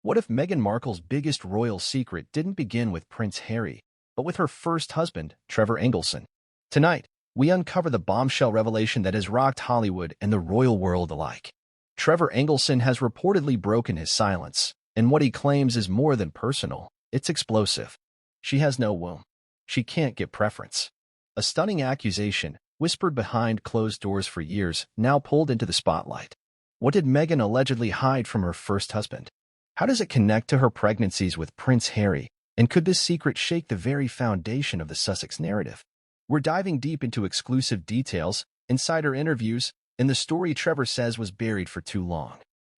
What if Meghan Markle's biggest royal secret didn't begin with Prince Harry, but with her first husband, Trevor Engelson? Tonight, we uncover the bombshell revelation that has rocked Hollywood and the royal world alike. Trevor Engelson has reportedly broken his silence, and what he claims is more than personal, it's explosive. She has no womb. She can't get preference. A stunning accusation, whispered behind closed doors for years, now pulled into the spotlight. What did Meghan allegedly hide from her first husband? How does it connect to her pregnancies with Prince Harry, and could this secret shake the very foundation of the Sussex narrative? We're diving deep into exclusive details, insider interviews, and the story Trevor says was buried for too long.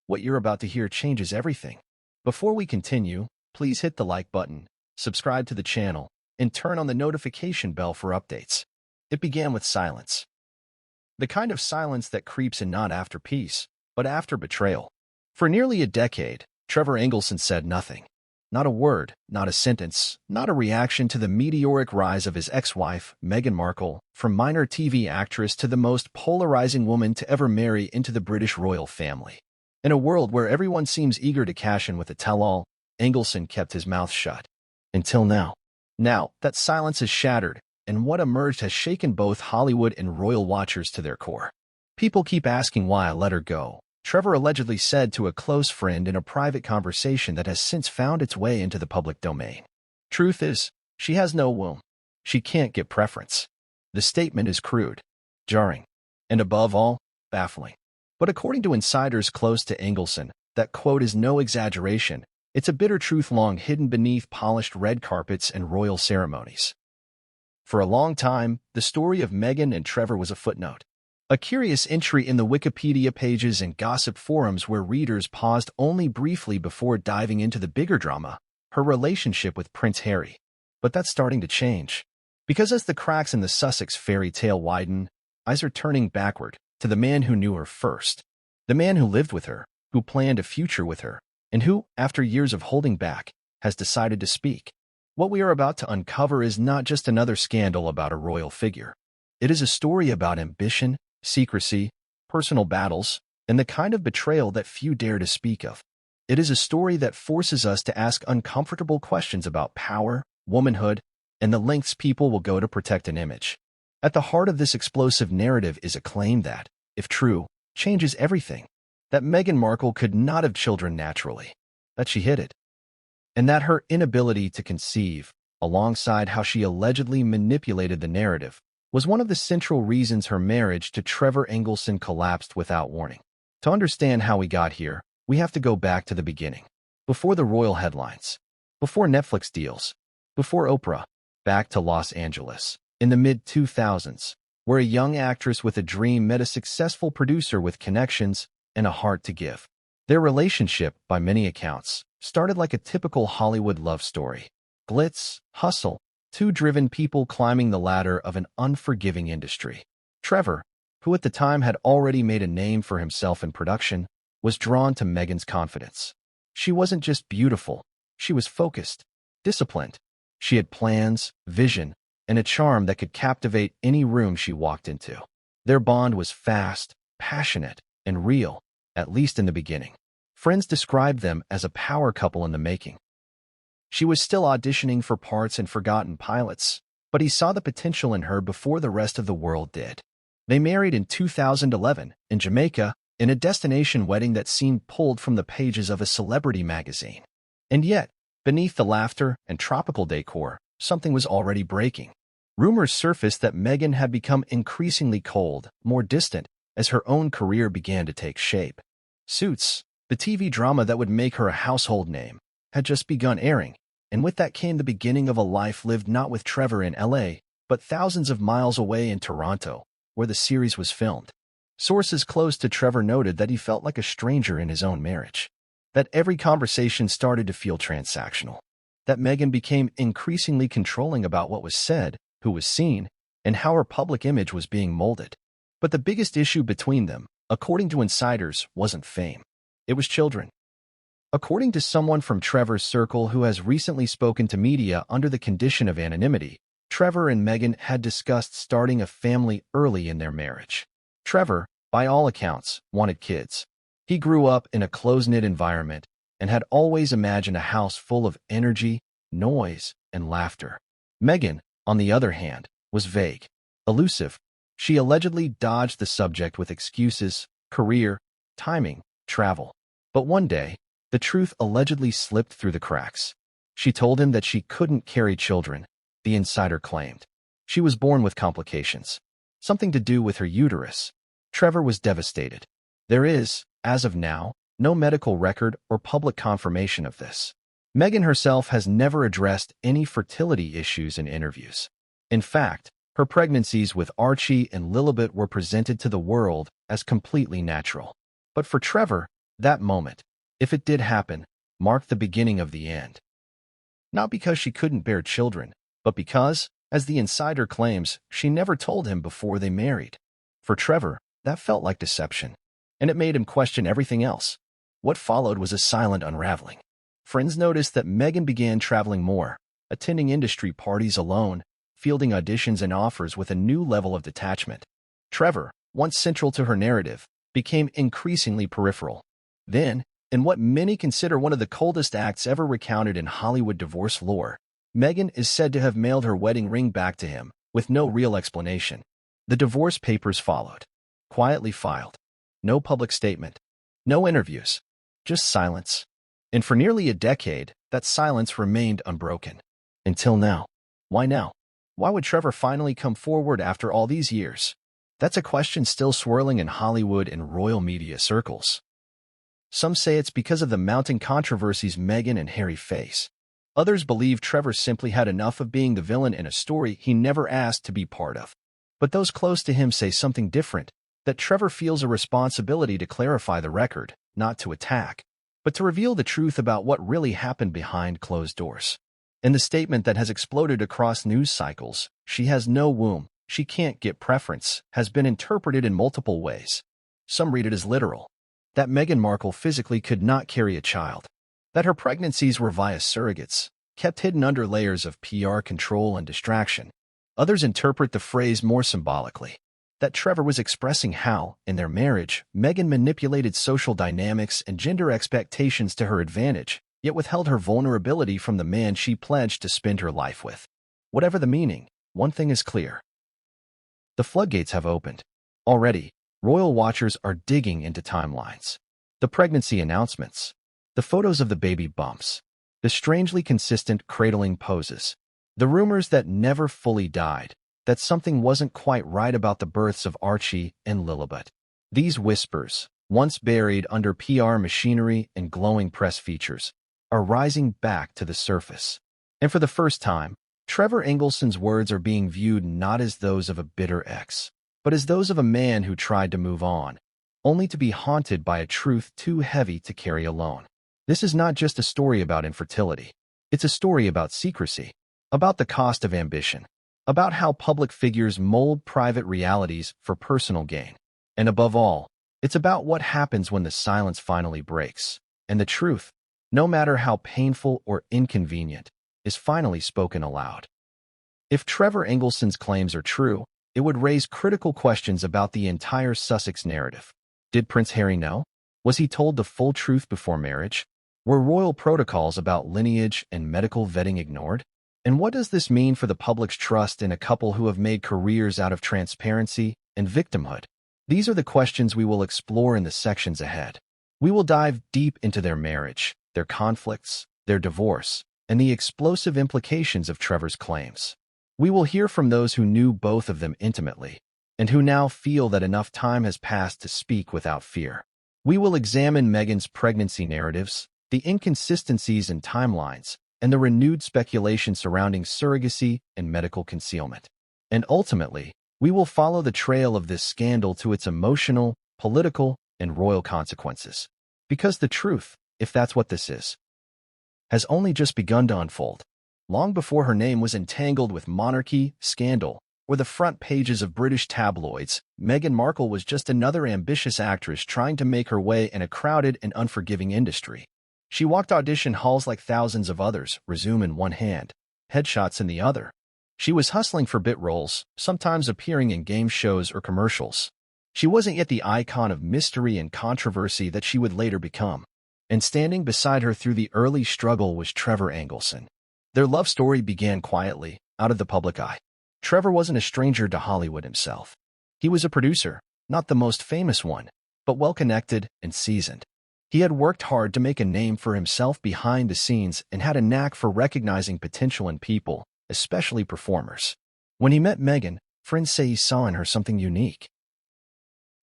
What you're about to hear changes everything. Before we continue, please hit the like button, subscribe to the channel, and turn on the notification bell for updates. It began with silence. The kind of silence that creeps in not after peace, but after betrayal. For nearly a decade, Trevor Engelson said nothing. Not a word, not a sentence, not a reaction to the meteoric rise of his ex-wife, Meghan Markle, from minor TV actress to the most polarizing woman to ever marry into the British royal family. In a world where everyone seems eager to cash in with a tell-all, Engelson kept his mouth shut. Until now. Now, that silence is shattered, and what emerged has shaken both Hollywood and royal watchers to their core. People keep asking why I let her go, Trevor allegedly said to a close friend in a private conversation that has since found its way into the public domain. Truth is, she has no womb. She can't get preference. The statement is crude, jarring, and above all, baffling. But according to insiders close to Engelson, that quote is no exaggeration. It's a bitter truth long hidden beneath polished red carpets and royal ceremonies. For a long time, the story of Meghan and Trevor was a footnote. A curious entry in the Wikipedia pages and gossip forums where readers paused only briefly before diving into the bigger drama, her relationship with Prince Harry. But that's starting to change. Because as the cracks in the Sussex fairy tale widen, eyes are turning backward to the man who knew her first. The man who lived with her, who planned a future with her, and who, after years of holding back, has decided to speak. What we are about to uncover is not just another scandal about a royal figure. It is a story about ambition, secrecy, personal battles, and the kind of betrayal that few dare to speak of. It is a story that forces us to ask uncomfortable questions about power, womanhood, and the lengths people will go to protect an image. At the heart of this explosive narrative is a claim that, if true, changes everything. That Meghan Markle could not have children naturally, that she hid it, and that her inability to conceive, alongside how she allegedly manipulated the narrative, was one of the central reasons her marriage to Trevor Engelson collapsed without warning. To understand how we got here, we have to go back to the beginning. Before the royal headlines, before Netflix deals, before Oprah, back to Los Angeles, in the mid-2000s, where a young actress with a dream met a successful producer with connections and a heart to give. Their relationship, by many accounts, started like a typical Hollywood love story. Glitz, hustle, two driven people climbing the ladder of an unforgiving industry. Trevor, who at the time had already made a name for himself in production, was drawn to Meghan's confidence. She wasn't just beautiful, she was focused, disciplined. She had plans, vision, and a charm that could captivate any room she walked into. Their bond was fast, passionate, and real, at least in the beginning. Friends described them as a power couple in the making. She was still auditioning for parts in forgotten pilots, but he saw the potential in her before the rest of the world did. They married in 2011 in Jamaica, in a destination wedding that seemed pulled from the pages of a celebrity magazine. And yet, beneath the laughter and tropical decor, something was already breaking. Rumors surfaced that Meghan had become increasingly cold, more distant, as her own career began to take shape. Suits, the TV drama that would make her a household name, had just begun airing, and with that came the beginning of a life lived not with Trevor in LA, but thousands of miles away in Toronto, where the series was filmed. Sources close to Trevor noted that he felt like a stranger in his own marriage, that every conversation started to feel transactional, that Meghan became increasingly controlling about what was said, who was seen, and how her public image was being molded. But the biggest issue between them, according to insiders, wasn't fame. It was children. According to someone from Trevor's circle who has recently spoken to media under the condition of anonymity, Trevor and Meghan had discussed starting a family early in their marriage. Trevor, by all accounts, wanted kids. He grew up in a close-knit environment, and had always imagined a house full of energy, noise, and laughter. Meghan, on the other hand, was vague, elusive. She allegedly dodged the subject with excuses, career, timing, travel. But one day, the truth allegedly slipped through the cracks. She told him that she couldn't carry children, the insider claimed. She was born with complications, something to do with her uterus. Trevor was devastated. There is, as of now, no medical record or public confirmation of this. Meghan herself has never addressed any fertility issues in interviews. In fact, her pregnancies with Archie and Lilibet were presented to the world as completely natural. But for Trevor, that moment, if it did happen, marked the beginning of the end. Not because she couldn't bear children, but because, as the insider claims, she never told him before they married. For Trevor, that felt like deception, and it made him question everything else. What followed was a silent unraveling. Friends noticed that Meghan began traveling more, attending industry parties alone, fielding auditions and offers with a new level of detachment. Trevor, once central to her narrative, became increasingly peripheral. Then, in what many consider one of the coldest acts ever recounted in Hollywood divorce lore, Meghan is said to have mailed her wedding ring back to him, with no real explanation. The divorce papers followed, quietly filed. No public statement, no interviews, just silence. And for nearly a decade, that silence remained unbroken. Until now. Why now? Why would Trevor finally come forward after all these years? That's a question still swirling in Hollywood and royal media circles. Some say it's because of the mounting controversies Meghan and Harry face. Others believe Trevor simply had enough of being the villain in a story he never asked to be part of. But those close to him say something different, that Trevor feels a responsibility to clarify the record, not to attack, but to reveal the truth about what really happened behind closed doors. In the statement that has exploded across news cycles, "She has no womb, she can't get preference," has been interpreted in multiple ways. Some read it as literal, that Meghan Markle physically could not carry a child, that her pregnancies were via surrogates, kept hidden under layers of PR control and distraction. Others interpret the phrase more symbolically, that Trevor was expressing how, in their marriage, Meghan manipulated social dynamics and gender expectations to her advantage, yet withheld her vulnerability from the man she pledged to spend her life with. Whatever the meaning, one thing is clear. The floodgates have opened. Already, royal watchers are digging into timelines. The pregnancy announcements, the photos of the baby bumps, the strangely consistent cradling poses, the rumors that never fully died, that something wasn't quite right about the births of Archie and Lilibet. These whispers, once buried under PR machinery and glowing press features, are rising back to the surface. And for the first time, Trevor Engelson's words are being viewed not as those of a bitter ex, but as those of a man who tried to move on, only to be haunted by a truth too heavy to carry alone. This is not just a story about infertility. It's a story about secrecy, about the cost of ambition, about how public figures mold private realities for personal gain. And above all, it's about what happens when the silence finally breaks, and the truth, no matter how painful or inconvenient, is finally spoken aloud. If Trevor Engelson's claims are true, it would raise critical questions about the entire Sussex narrative. Did Prince Harry know? Was he told the full truth before marriage? Were royal protocols about lineage and medical vetting ignored? And what does this mean for the public's trust in a couple who have made careers out of transparency and victimhood? These are the questions we will explore in the sections ahead. We will dive deep into their marriage, their conflicts, their divorce, and the explosive implications of Trevor's claims. We will hear from those who knew both of them intimately, and who now feel that enough time has passed to speak without fear. We will examine Meghan's pregnancy narratives, the inconsistencies in timelines, and the renewed speculation surrounding surrogacy and medical concealment. And ultimately, we will follow the trail of this scandal to its emotional, political, and royal consequences. Because the truth, if that's what this is, has only just begun to unfold. Long before her name was entangled with monarchy, scandal, or the front pages of British tabloids, Meghan Markle was just another ambitious actress trying to make her way in a crowded and unforgiving industry. She walked audition halls like thousands of others, resume in one hand, headshots in the other. She was hustling for bit roles, sometimes appearing in game shows or commercials. She wasn't yet the icon of mystery and controversy that she would later become. and standing beside her through the early struggle was Trevor Engelson. Their love story began quietly, out of the public eye. Trevor wasn't a stranger to Hollywood himself. He was a producer, not the most famous one, but well-connected and seasoned. He had worked hard to make a name for himself behind the scenes and had a knack for recognizing potential in people, especially performers. When he met Meghan, friends say he saw in her something unique.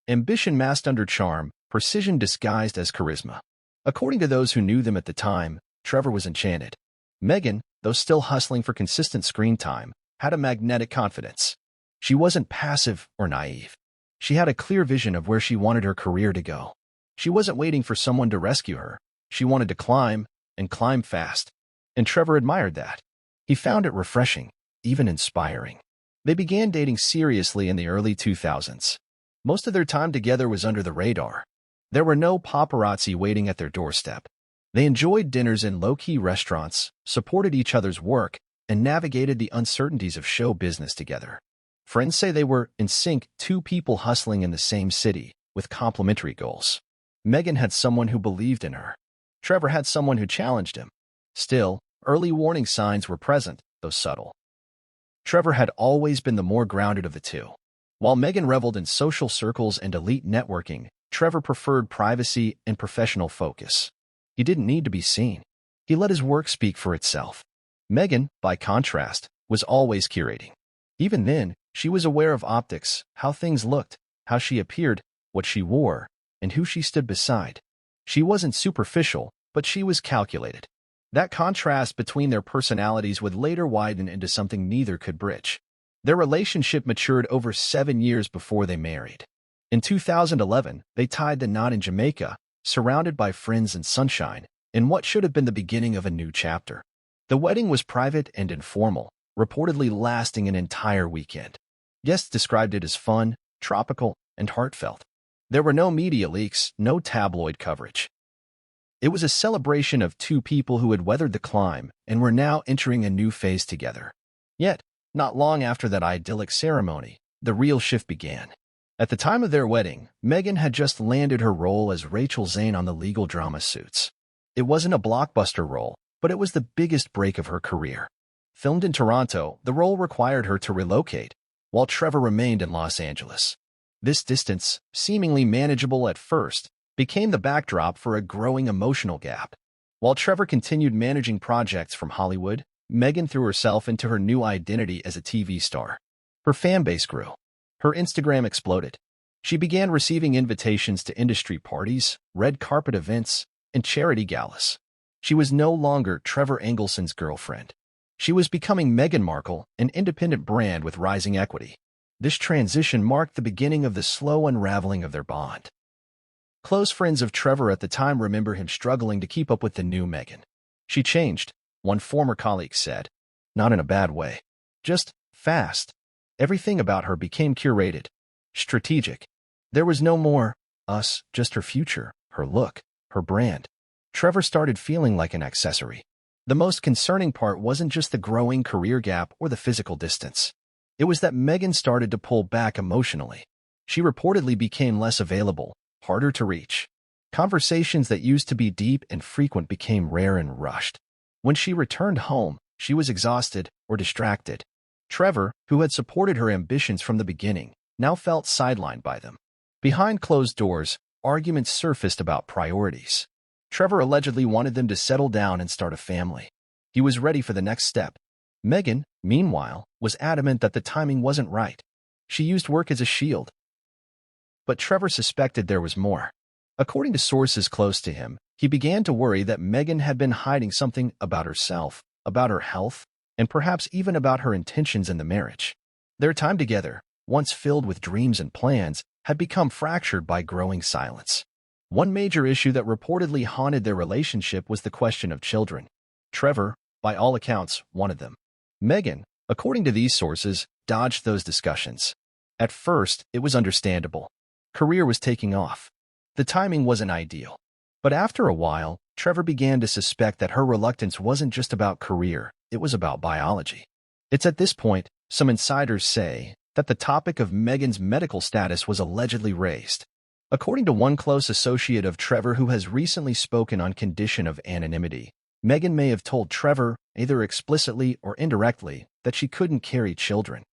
Ambition masked under charm, precision disguised as charisma. According to those who knew them at the time, Trevor was enchanted. Meghan, though still hustling for consistent screen time, had a magnetic confidence. She wasn't passive or naive. She had a clear vision of where she wanted her career to go. She wasn't waiting for someone to rescue her. She wanted to climb, and climb fast. And Trevor admired that. He found it refreshing, even inspiring. They began dating seriously in the early 2000s. Most of their time together was under the radar. There were no paparazzi waiting at their doorstep. They enjoyed dinners in low-key restaurants, supported each other's work, and navigated the uncertainties of show business together. Friends say they were, in sync, two people hustling in the same city, with complementary goals. Meghan had someone who believed in her. Trevor had someone who challenged him. Still, early warning signs were present, though subtle. Trevor had always been the more grounded of the two. While Meghan reveled in social circles and elite networking, Trevor preferred privacy and professional focus. He didn't need to be seen. He let his work speak for itself. Meghan, by contrast, was always curating. Even then, she was aware of optics, how things looked, how she appeared, what she wore, and who she stood beside. She wasn't superficial, but she was calculated. That contrast between their personalities would later widen into something neither could bridge. Their relationship matured over 7 years before they married. In 2011, they tied the knot in Jamaica, surrounded by friends and sunshine, in what should have been the beginning of a new chapter. The wedding was private and informal, reportedly lasting an entire weekend. Guests described it as fun, tropical, and heartfelt. There were no media leaks, no tabloid coverage. It was a celebration of two people who had weathered the climb and were now entering a new phase together. Yet, not long after that idyllic ceremony, the real shift began. At the time of their wedding, Meghan had just landed her role as Rachel Zane on the legal drama Suits. It wasn't a blockbuster role, but it was the biggest break of her career. Filmed in Toronto, the role required her to relocate, while Trevor remained in Los Angeles. This distance, seemingly manageable at first, became the backdrop for a growing emotional gap. While Trevor continued managing projects from Hollywood, Meghan threw herself into her new identity as a TV star. Her fan base grew. Her Instagram exploded. She began receiving invitations to industry parties, red carpet events, and charity galas. She was no longer Trevor Engelson's girlfriend. She was becoming Meghan Markle, an independent brand with rising equity. This transition marked the beginning of the slow unraveling of their bond. Close friends of Trevor at the time remember him struggling to keep up with the new Meghan. She changed, one former colleague said. Not in a bad way. Just fast. Everything about her became curated, strategic. There was no more us, just her future, her look, her brand. Trevor started feeling like an accessory. The most concerning part wasn't just the growing career gap or the physical distance. It was that Meghan started to pull back emotionally. She reportedly became less available, harder to reach. Conversations that used to be deep and frequent became rare and rushed. When she returned home, she was exhausted or distracted. Trevor, who had supported her ambitions from the beginning, now felt sidelined by them. Behind closed doors, arguments surfaced about priorities. Trevor allegedly wanted them to settle down and start a family. He was ready for the next step. Meghan, meanwhile, was adamant that the timing wasn't right. She used work as a shield. But Trevor suspected there was more. According to sources close to him, he began to worry that Meghan had been hiding something about herself, about her health, and perhaps even about her intentions in the marriage. Their time together, once filled with dreams and plans, had become fractured by growing silence. One major issue that reportedly haunted their relationship was the question of children. Trevor, by all accounts, wanted them. Meghan, according to these sources, dodged those discussions. At first, it was understandable. Career was taking off. The timing wasn't ideal. But after a while, Trevor began to suspect that her reluctance wasn't just about career, it was about biology. It's at this point, some insiders say, that the topic of Meghan's medical status was allegedly raised. According to one close associate of Trevor who has recently spoken on condition of anonymity, Meghan may have told Trevor, either explicitly or indirectly, that she couldn't carry children,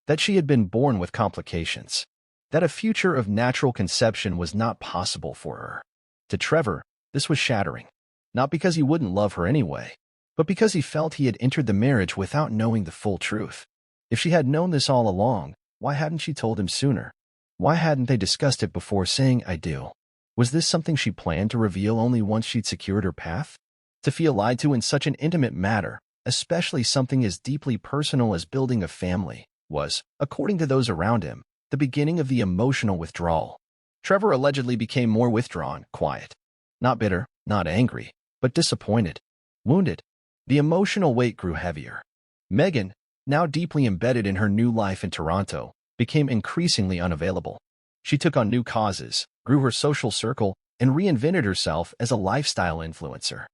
that she had been born with complications, that a future of natural conception was not possible for her. To Trevor, this was shattering, not because he wouldn't love her anyway, but because he felt he had entered the marriage without knowing the full truth. If she had known this all along, why hadn't she told him sooner? Why hadn't they discussed it before saying "I do"? Was this something she planned to reveal only once she'd secured her path? To feel lied to in such an intimate matter, especially something as deeply personal as building a family, was, according to those around him, the beginning of the emotional withdrawal. Trevor allegedly became more withdrawn, quiet. Not bitter, not angry, but disappointed, wounded. The emotional weight grew heavier. Meghan, now deeply embedded in her new life in Toronto, became increasingly unavailable. She took on new causes, grew her social circle, and reinvented herself as a lifestyle influencer.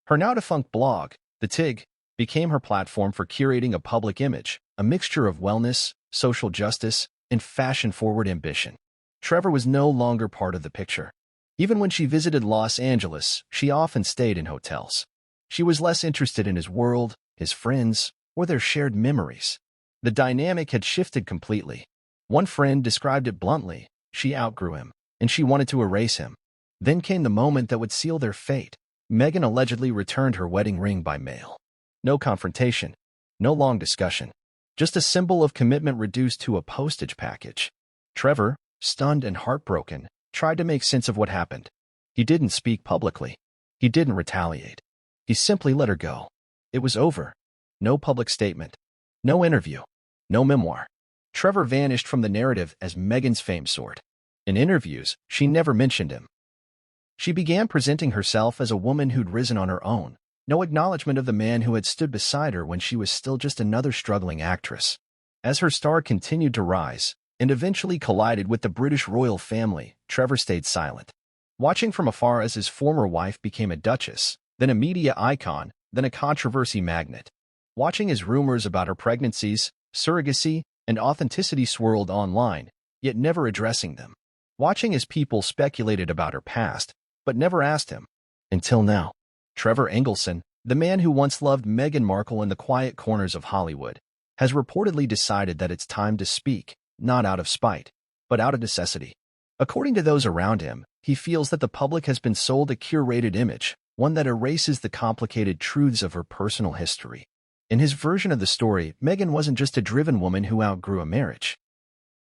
Her now-defunct blog, The TIG, became her platform for curating a public image, a mixture of wellness, social justice, and fashion-forward ambition. Trevor was no longer part of the picture. Even when she visited Los Angeles, she often stayed in hotels. She was less interested in his world, his friends, or their shared memories. The dynamic had shifted completely. One friend described it bluntly: she outgrew him, and she wanted to erase him. Then came the moment that would seal their fate. Meghan allegedly returned her wedding ring by mail. No confrontation, no long discussion, just a symbol of commitment reduced to a postage package. Trevor, stunned and heartbroken, tried to make sense of what happened. He didn't speak publicly. He didn't retaliate. He simply let her go. It was over. No public statement. No interview. No memoir. Trevor vanished from the narrative as Meghan's fame soared. In interviews, she never mentioned him. She began presenting herself as a woman who'd risen on her own. No acknowledgement of the man who had stood beside her when she was still just another struggling actress. As her star continued to rise, and eventually collided with the British royal family, Trevor stayed silent. Watching from afar as his former wife became a duchess, then a media icon, then a controversy magnet. Watching as rumors about her pregnancies, surrogacy, and authenticity swirled online, yet never addressing them. Watching as people speculated about her past, but never asked him. Until now. Trevor Engelson, the man who once loved Meghan Markle in the quiet corners of Hollywood, has reportedly decided that it's time to speak, not out of spite, but out of necessity. According to those around him, he feels that the public has been sold a curated image, one that erases the complicated truths of her personal history. In his version of the story, Meghan wasn't just a driven woman who outgrew a marriage.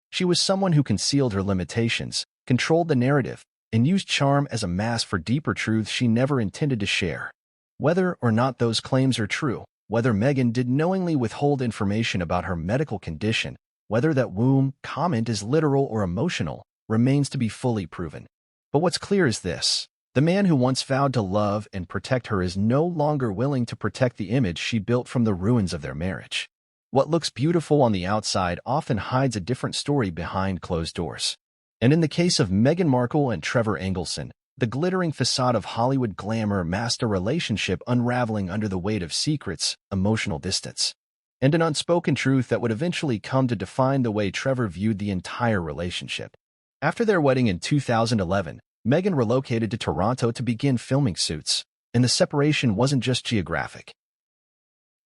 She was someone who concealed her limitations, controlled the narrative, and used charm as a mask for deeper truths she never intended to share. Whether or not those claims are true, whether Meghan did knowingly withhold information about her medical condition, whether that womb comment is literal or emotional, remains to be fully proven. But what's clear is this: the man who once vowed to love and protect her is no longer willing to protect the image she built from the ruins of their marriage. What looks beautiful on the outside often hides a different story behind closed doors. And in the case of Meghan Markle and Trevor Engelson, the glittering facade of Hollywood glamour masked a relationship unraveling under the weight of secrets, emotional distance, and an unspoken truth that would eventually come to define the way Trevor viewed the entire relationship. After their wedding in 2011, Meghan relocated to Toronto to begin filming Suits, and the separation wasn't just geographic.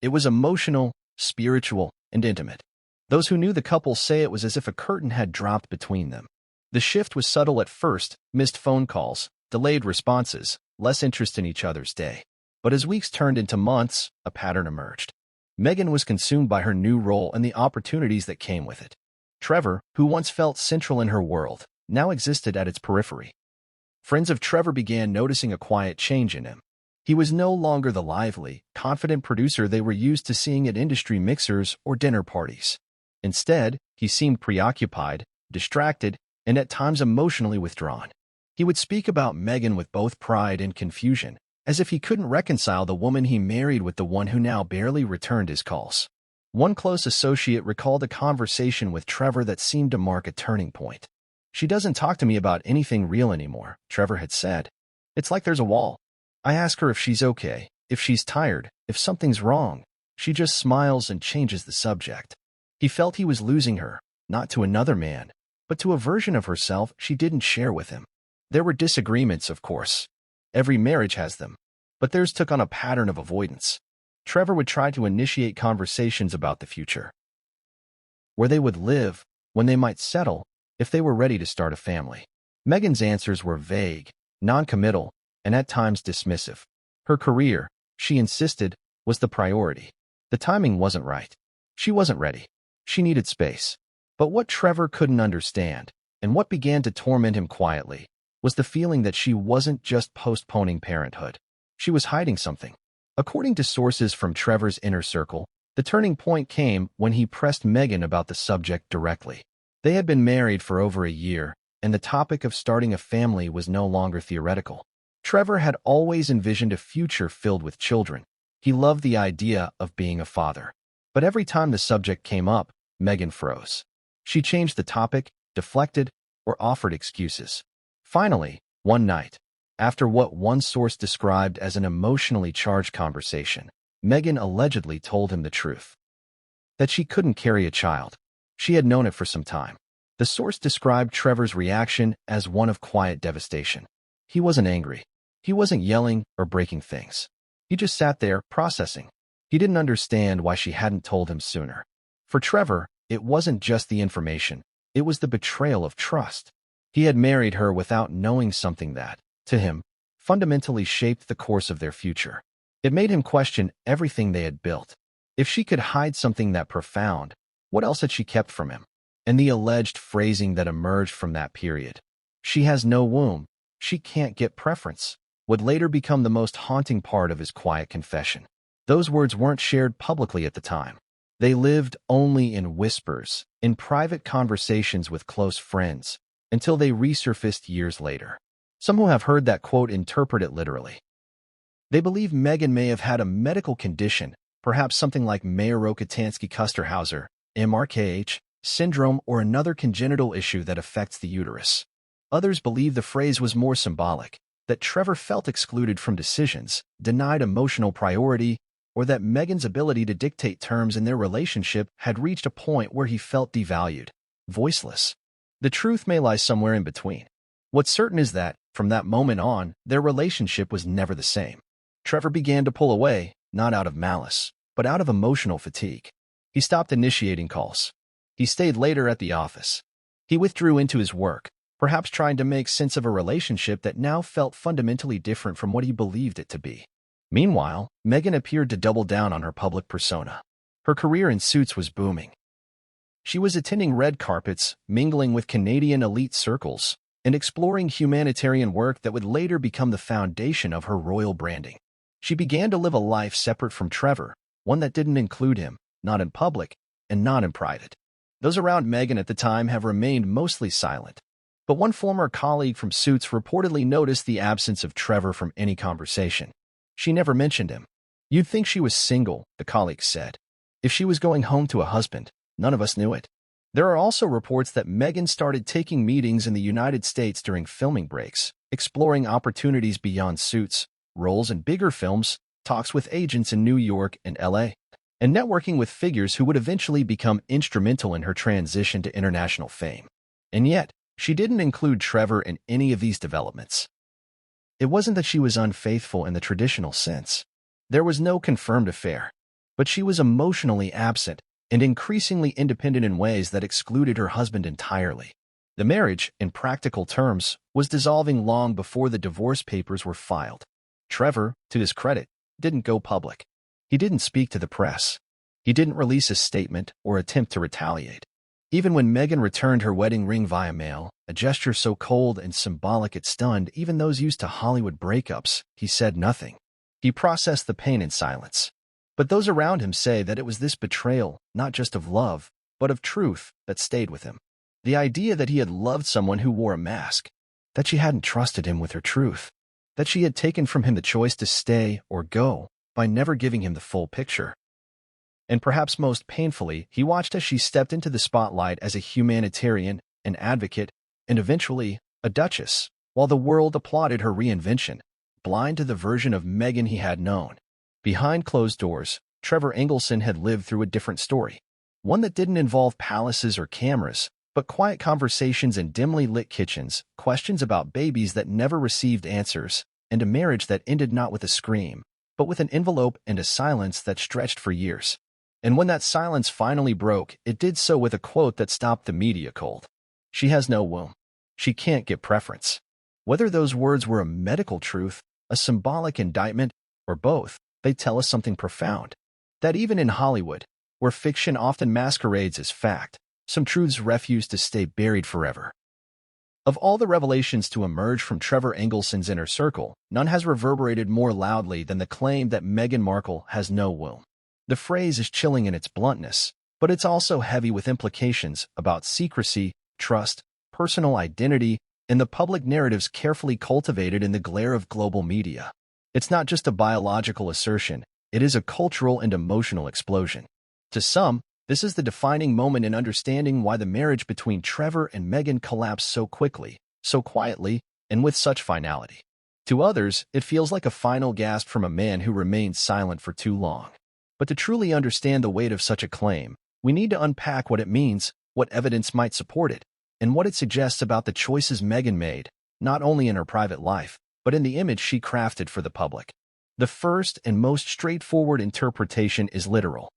It was emotional, spiritual, and intimate. Those who knew the couple say it was as if a curtain had dropped between them. The shift was subtle at first: missed phone calls, delayed responses, less interest in each other's day. But as weeks turned into months, a pattern emerged. Meghan was consumed by her new role and the opportunities that came with it. Trevor, who once felt central in her world, now existed at its periphery. Friends of Trevor began noticing a quiet change in him. He was no longer the lively, confident producer they were used to seeing at industry mixers or dinner parties. Instead, he seemed preoccupied, distracted, and at times emotionally withdrawn. He would speak about Meghan with both pride and confusion, as if he couldn't reconcile the woman he married with the one who now barely returned his calls. One close associate recalled a conversation with Trevor that seemed to mark a turning point. "She doesn't talk to me about anything real anymore," Trevor had said. "It's like there's a wall. I ask her if she's okay, if she's tired, if something's wrong. She just smiles and changes the subject." He felt he was losing her, not to another man, but to a version of herself she didn't share with him. There were disagreements, of course. Every marriage has them, but theirs took on a pattern of avoidance. Trevor would try to initiate conversations about the future, where they would live, when they might settle, if they were ready to start a family. Meghan's answers were vague, non-committal, and at times dismissive. Her career, she insisted, was the priority. The timing wasn't right. She wasn't ready. She needed space. But what Trevor couldn't understand, and what began to torment him quietly, was the feeling that she wasn't just postponing parenthood. She was hiding something. According to sources from Trevor's inner circle, the turning point came when he pressed Meghan about the subject directly. They had been married for over a year, and the topic of starting a family was no longer theoretical. Trevor had always envisioned a future filled with children. He loved the idea of being a father. But every time the subject came up, Meghan froze. She changed the topic, deflected, or offered excuses. Finally, one night, after what one source described as an emotionally charged conversation, Meghan allegedly told him the truth. That she couldn't carry a child. She had known it for some time. The source described Trevor's reaction as one of quiet devastation. He wasn't angry. He wasn't yelling or breaking things. He just sat there, processing. He didn't understand why she hadn't told him sooner. For Trevor, it wasn't just the information. It was the betrayal of trust. He had married her without knowing something that, to him, fundamentally shaped the course of their future. It made him question everything they had built. If she could hide something that profound, what else had she kept from him? And the alleged phrasing that emerged from that period, "She has no womb, she can't get preference," would later become the most haunting part of his quiet confession. Those words weren't shared publicly at the time. They lived only in whispers, in private conversations with close friends, until they resurfaced years later. Some who have heard that quote interpret it literally. They believe Meghan may have had a medical condition, perhaps something like Mayer-Rokitansky-Kusterhauser, MRKH, syndrome, or another congenital issue that affects the uterus. Others believe the phrase was more symbolic, that Trevor felt excluded from decisions, denied emotional priority, or that Meghan's ability to dictate terms in their relationship had reached a point where he felt devalued, voiceless. The truth may lie somewhere in between. What's certain is that, from that moment on, their relationship was never the same. Trevor began to pull away, not out of malice, but out of emotional fatigue. He stopped initiating calls. He stayed later at the office. He withdrew into his work, perhaps trying to make sense of a relationship that now felt fundamentally different from what he believed it to be. Meanwhile, Meghan appeared to double down on her public persona. Her career in Suits was booming. She was attending red carpets, mingling with Canadian elite circles, and exploring humanitarian work that would later become the foundation of her royal branding. She began to live a life separate from Trevor, one that didn't include him, not in public, and not in private. Those around Meghan at the time have remained mostly silent. But one former colleague from Suits reportedly noticed the absence of Trevor from any conversation. She never mentioned him. "You'd think she was single," the colleague said. "If she was going home to a husband, none of us knew it." There are also reports that Meghan started taking meetings in the United States during filming breaks, exploring opportunities beyond Suits, roles in bigger films, talks with agents in New York and LA, and networking with figures who would eventually become instrumental in her transition to international fame. And yet, she didn't include Trevor in any of these developments. It wasn't that she was unfaithful in the traditional sense. There was no confirmed affair, but she was emotionally absent and increasingly independent in ways that excluded her husband entirely. The marriage, in practical terms, was dissolving long before the divorce papers were filed. Trevor, to his credit, didn't go public. He didn't speak to the press. He didn't release a statement or attempt to retaliate. Even when Meghan returned her wedding ring via mail, a gesture so cold and symbolic it stunned even those used to Hollywood breakups, he said nothing. He processed the pain in silence. But those around him say that it was this betrayal, not just of love, but of truth, that stayed with him. The idea that he had loved someone who wore a mask, that she hadn't trusted him with her truth, that she had taken from him the choice to stay or go by never giving him the full picture. And perhaps most painfully, he watched as she stepped into the spotlight as a humanitarian, an advocate, and eventually, a duchess, while the world applauded her reinvention, blind to the version of Meghan he had known. Behind closed doors, Trevor Engelson had lived through a different story, one that didn't involve palaces or cameras, But quiet conversations in dimly lit kitchens, questions about babies that never received answers, and a marriage that ended not with a scream, but with an envelope and a silence that stretched for years. And when that silence finally broke, it did so with a quote that stopped the media cold. "She has no womb. She can't get preference." Whether those words were a medical truth, a symbolic indictment, or both, they tell us something profound. That even in Hollywood, where fiction often masquerades as fact, some truths refuse to stay buried forever. Of all the revelations to emerge from Trevor Engelson's inner circle, none has reverberated more loudly than the claim that Meghan Markle has no womb. The phrase is chilling in its bluntness, but it's also heavy with implications about secrecy, trust, personal identity, and the public narratives carefully cultivated in the glare of global media. It's not just a biological assertion, it is a cultural and emotional explosion. To some, this is the defining moment in understanding why the marriage between Trevor and Meghan collapsed so quickly, so quietly, and with such finality. To others, it feels like a final gasp from a man who remained silent for too long. But to truly understand the weight of such a claim, we need to unpack what it means, what evidence might support it, and what it suggests about the choices Meghan made, not only in her private life, but in the image she crafted for the public. The first and most straightforward interpretation is literal.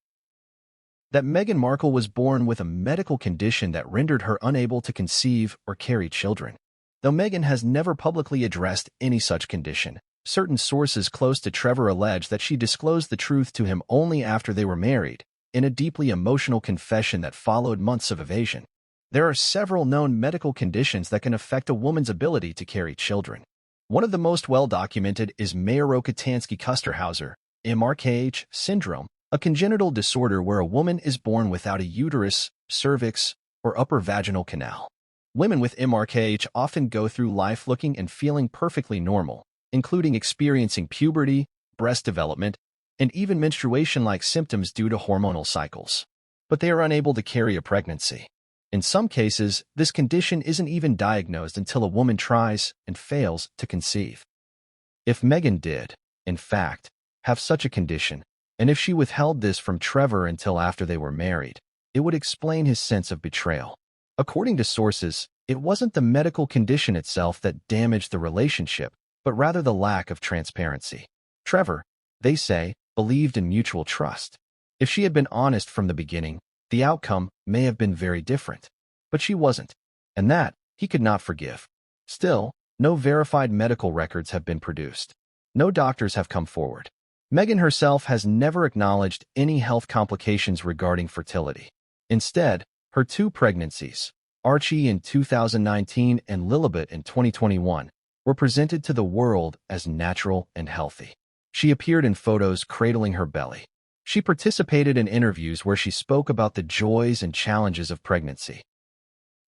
That Meghan Markle was born with a medical condition that rendered her unable to conceive or carry children. Though Meghan has never publicly addressed any such condition, certain sources close to Trevor allege that she disclosed the truth to him only after they were married, in a deeply emotional confession that followed months of evasion. There are several known medical conditions that can affect a woman's ability to carry children. One of the most well-documented is Mayer-Rokitansky-Kusterhauser, MRKH syndrome, a congenital disorder where a woman is born without a uterus, cervix, or upper vaginal canal. Women with MRKH often go through life looking and feeling perfectly normal, including experiencing puberty, breast development, and even menstruation-like symptoms due to hormonal cycles. But they are unable to carry a pregnancy. In some cases, this condition isn't even diagnosed until a woman tries and fails to conceive. If Meghan did, in fact, have such a condition, and if she withheld this from Trevor until after they were married, it would explain his sense of betrayal. According to sources, it wasn't the medical condition itself that damaged the relationship, but rather the lack of transparency. Trevor, they say, believed in mutual trust. If she had been honest from the beginning, the outcome may have been very different. But she wasn't, and that he could not forgive. Still, no verified medical records have been produced. No doctors have come forward. Meghan herself has never acknowledged any health complications regarding fertility. Instead, her two pregnancies, Archie in 2019 and Lilibet in 2021, were presented to the world as natural and healthy. She appeared in photos cradling her belly. She participated in interviews where she spoke about the joys and challenges of pregnancy.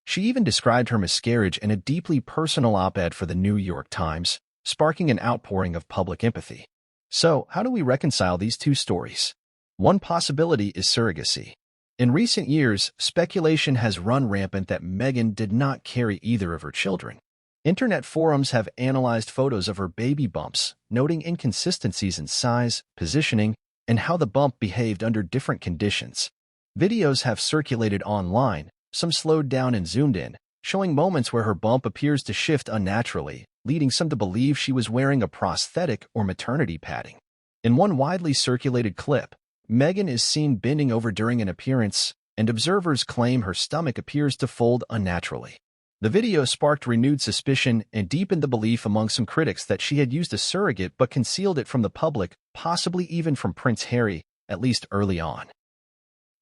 She even described her miscarriage in a deeply personal op-ed for the New York Times, sparking an outpouring of public empathy. So, how do we reconcile these two stories? One possibility is surrogacy. In recent years, speculation has run rampant that Meghan did not carry either of her children. Internet forums have analyzed photos of her baby bumps, noting inconsistencies in size, positioning, and how the bump behaved under different conditions. Videos have circulated online, some slowed down and zoomed in, showing moments where her bump appears to shift unnaturally, leading some to believe she was wearing a prosthetic or maternity padding. In one widely circulated clip, Meghan is seen bending over during an appearance, and observers claim her stomach appears to fold unnaturally. The video sparked renewed suspicion and deepened the belief among some critics that she had used a surrogate but concealed it from the public, possibly even from Prince Harry, at least early on.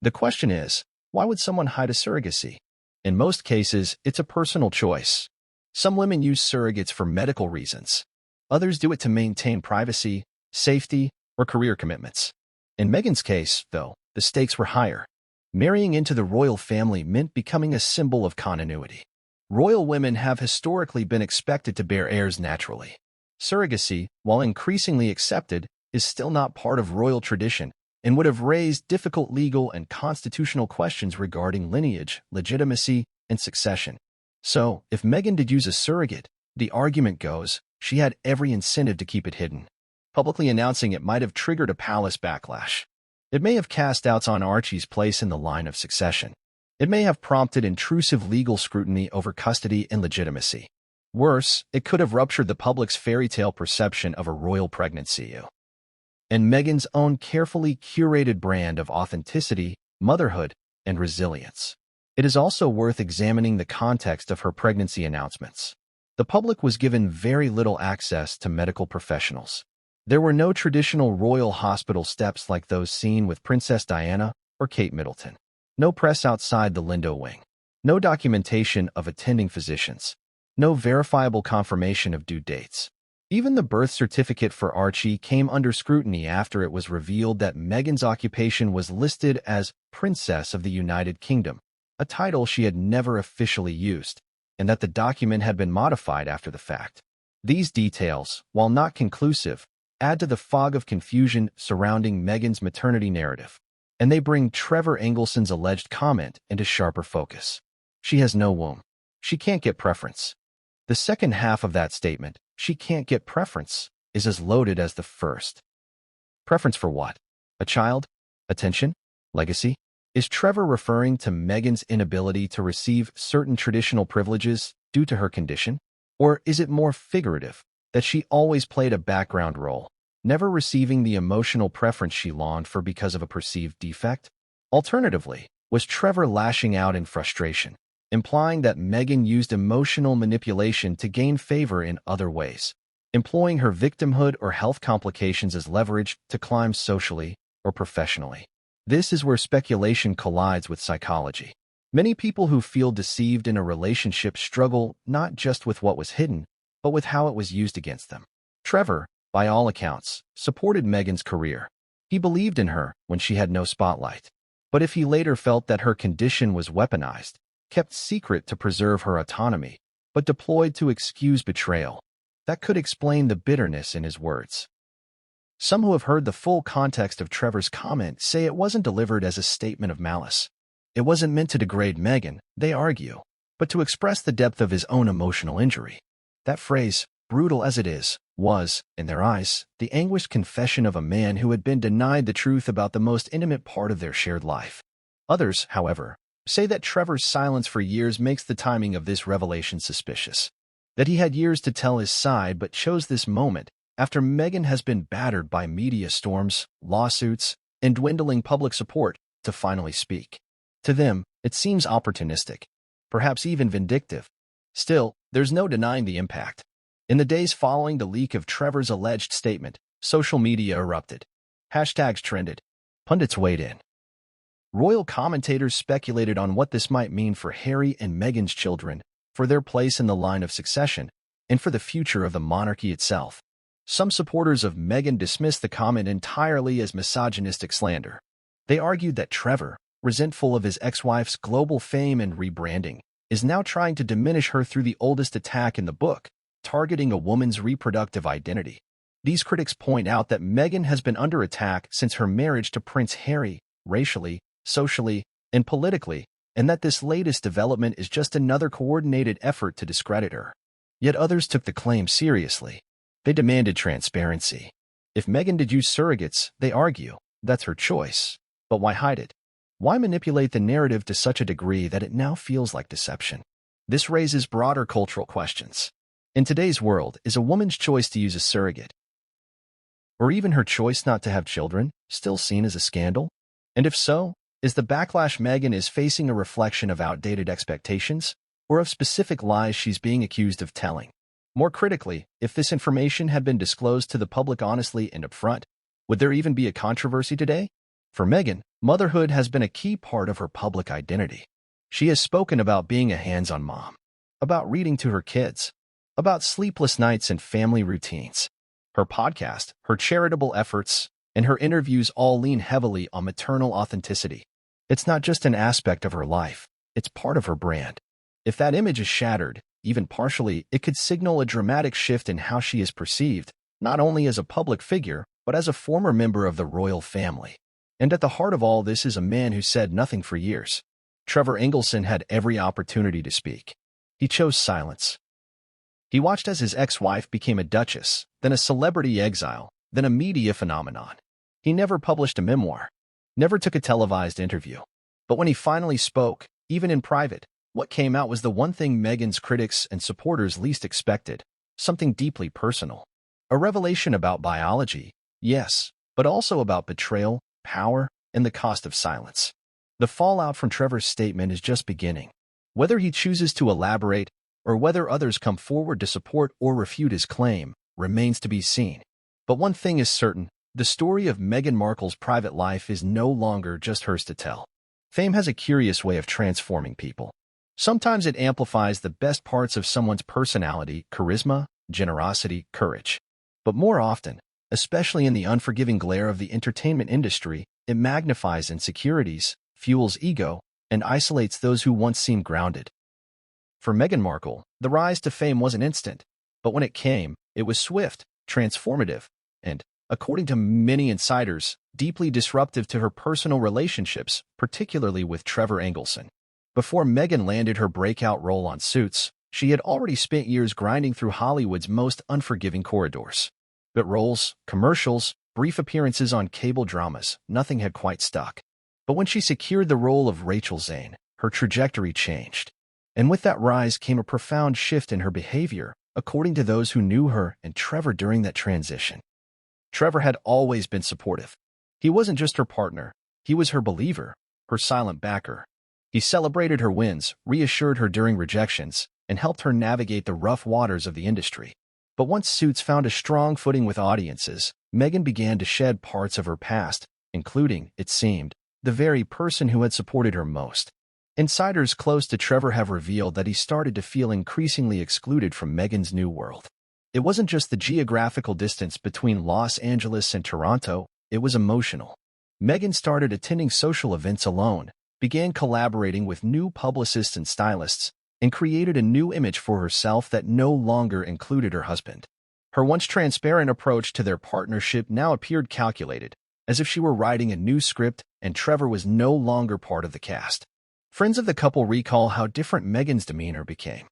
The question is, why would someone hide a surrogacy? In most cases, it's a personal choice. Some women use surrogates for medical reasons. Others do it to maintain privacy, safety, or career commitments. In Meghan's case, though, the stakes were higher. Marrying into the royal family meant becoming a symbol of continuity. Royal women have historically been expected to bear heirs naturally. Surrogacy, while increasingly accepted, is still not part of royal tradition and would have raised difficult legal and constitutional questions regarding lineage, legitimacy, and succession. So, if Meghan did use a surrogate, the argument goes, she had every incentive to keep it hidden. Publicly announcing it might have triggered a palace backlash. It may have cast doubts on Archie's place in the line of succession. It may have prompted intrusive legal scrutiny over custody and legitimacy. Worse, it could have ruptured the public's fairy tale perception of a royal pregnancy. And Meghan's own carefully curated brand of authenticity, motherhood, and resilience. It is also worth examining the context of her pregnancy announcements. The public was given very little access to medical professionals. There were no traditional royal hospital steps like those seen with Princess Diana or Kate Middleton. No press outside the Lindo wing. No documentation of attending physicians. No verifiable confirmation of due dates. Even the birth certificate for Archie came under scrutiny after it was revealed that Meghan's occupation was listed as Princess of the United Kingdom, a title she had never officially used, and that the document had been modified after the fact. These details, while not conclusive, add to the fog of confusion surrounding Meghan's maternity narrative, and they bring Trevor Engelson's alleged comment into sharper focus. She has no womb. She can't get preference. The second half of that statement, she can't get preference, is as loaded as the first. Preference for what? A child? Attention? Legacy? Is Trevor referring to Meghan's inability to receive certain traditional privileges due to her condition? Or is it more figurative, that she always played a background role, never receiving the emotional preference she longed for because of a perceived defect? Alternatively, was Trevor lashing out in frustration, implying that Meghan used emotional manipulation to gain favor in other ways, employing her victimhood or health complications as leverage to climb socially or professionally? This is where speculation collides with psychology. Many people who feel deceived in a relationship struggle not just with what was hidden, but with how it was used against them. Trevor, by all accounts, supported Meghan's career. He believed in her when she had no spotlight. But if he later felt that her condition was weaponized, kept secret to preserve her autonomy, but deployed to excuse betrayal, that could explain the bitterness in his words. Some who have heard the full context of Trevor's comment say it wasn't delivered as a statement of malice. It wasn't meant to degrade Meghan, they argue, but to express the depth of his own emotional injury. That phrase, brutal as it is, was, in their eyes, the anguished confession of a man who had been denied the truth about the most intimate part of their shared life. Others, however, say that Trevor's silence for years makes the timing of this revelation suspicious. That he had years to tell his side but chose this moment after Meghan has been battered by media storms, lawsuits, and dwindling public support to finally speak. To them, it seems opportunistic, perhaps even vindictive. Still, there's no denying the impact. In the days following the leak of Trevor's alleged statement, social media erupted. Hashtags trended. Pundits weighed in. Royal commentators speculated on what this might mean for Harry and Meghan's children, for their place in the line of succession, and for the future of the monarchy itself. Some supporters of Meghan dismissed the comment entirely as misogynistic slander. They argued that Trevor, resentful of his ex-wife's global fame and rebranding, is now trying to diminish her through the oldest attack in the book, targeting a woman's reproductive identity. These critics point out that Meghan has been under attack since her marriage to Prince Harry, racially, socially, and politically, and that this latest development is just another coordinated effort to discredit her. Yet others took the claim seriously. They demanded transparency. If Meghan did use surrogates, they argue, that's her choice. But why hide it? Why manipulate the narrative to such a degree that it now feels like deception? This raises broader cultural questions. In today's world, is a woman's choice to use a surrogate, or even her choice not to have children, still seen as a scandal? And if so, is the backlash Meghan is facing a reflection of outdated expectations, or of specific lies she's being accused of telling? More critically, if this information had been disclosed to the public honestly and upfront, would there even be a controversy today? For Meghan, motherhood has been a key part of her public identity. She has spoken about being a hands-on mom, about reading to her kids, about sleepless nights and family routines. Her podcast, her charitable efforts, and her interviews all lean heavily on maternal authenticity. It's not just an aspect of her life, it's part of her brand. If that image is shattered, even partially, it could signal a dramatic shift in how she is perceived, not only as a public figure, but as a former member of the royal family. And at the heart of all this is a man who said nothing for years. Trevor Engelson had every opportunity to speak. He chose silence. He watched as his ex-wife became a duchess, then a celebrity exile, then a media phenomenon. He never published a memoir, never took a televised interview. But when he finally spoke, Even in private, what came out was the one thing Meghan's critics and supporters least expected, something deeply personal. A revelation about biology, yes, but also about betrayal, power, and the cost of silence. The fallout from Trevor's statement is just beginning. Whether he chooses to elaborate or whether others come forward to support or refute his claim remains to be seen. But one thing is certain, the story of Meghan Markle's private life is no longer just hers to tell. Fame has a curious way of transforming people. Sometimes it amplifies the best parts of someone's personality, charisma, generosity, courage. But more often, especially in the unforgiving glare of the entertainment industry, it magnifies insecurities, fuels ego, and isolates those who once seemed grounded. For Meghan Markle, the rise to fame wasn't instant, but when it came, it was swift, transformative, and, according to many insiders, deeply disruptive to her personal relationships, particularly with Trevor Engelson. Before Meghan landed her breakout role on Suits, she had already spent years grinding through Hollywood's most unforgiving corridors. But roles, commercials, brief appearances on cable dramas, nothing had quite stuck. But when she secured the role of Rachel Zane, her trajectory changed. And with that rise came a profound shift in her behavior, according to those who knew her and Trevor during that transition. Trevor had always been supportive. He wasn't just her partner, he was her believer, her silent backer. He celebrated her wins, reassured her during rejections, and helped her navigate the rough waters of the industry. But once Suits found a strong footing with audiences, Meghan began to shed parts of her past, including, it seemed, the very person who had supported her most. Insiders close to Trevor have revealed that he started to feel increasingly excluded from Meghan's new world. It wasn't just the geographical distance between Los Angeles and Toronto, it was emotional. Meghan started attending social events alone, began collaborating with new publicists and stylists, and created a new image for herself that no longer included her husband. Her once transparent approach to their partnership now appeared calculated, as if she were writing a new script and Trevor was no longer part of the cast. Friends of the couple recall how different Meghan's demeanor became.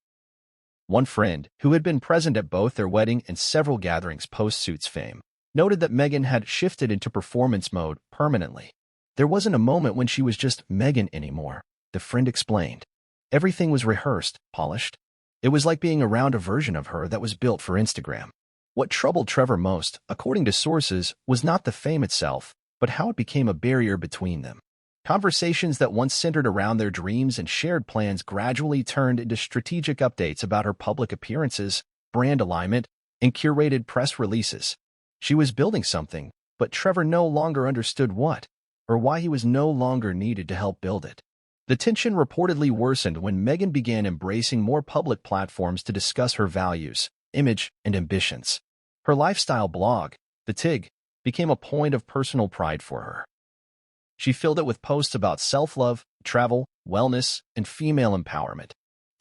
One friend, who had been present at both their wedding and several gatherings post-Suits fame, noted that Meghan had shifted into performance mode permanently. There wasn't a moment when she was just Meghan anymore, the friend explained. Everything was rehearsed, polished. It was like being around a version of her that was built for Instagram. What troubled Trevor most, according to sources, was not the fame itself, but how it became a barrier between them. Conversations that once centered around their dreams and shared plans gradually turned into strategic updates about her public appearances, brand alignment, and curated press releases. She was building something, but Trevor no longer understood what, or why he was no longer needed to help build it. The tension reportedly worsened when Meghan began embracing more public platforms to discuss her values, image, and ambitions. Her lifestyle blog, The Tig, became a point of personal pride for her. She filled it with posts about self-love, travel, wellness, and female empowerment.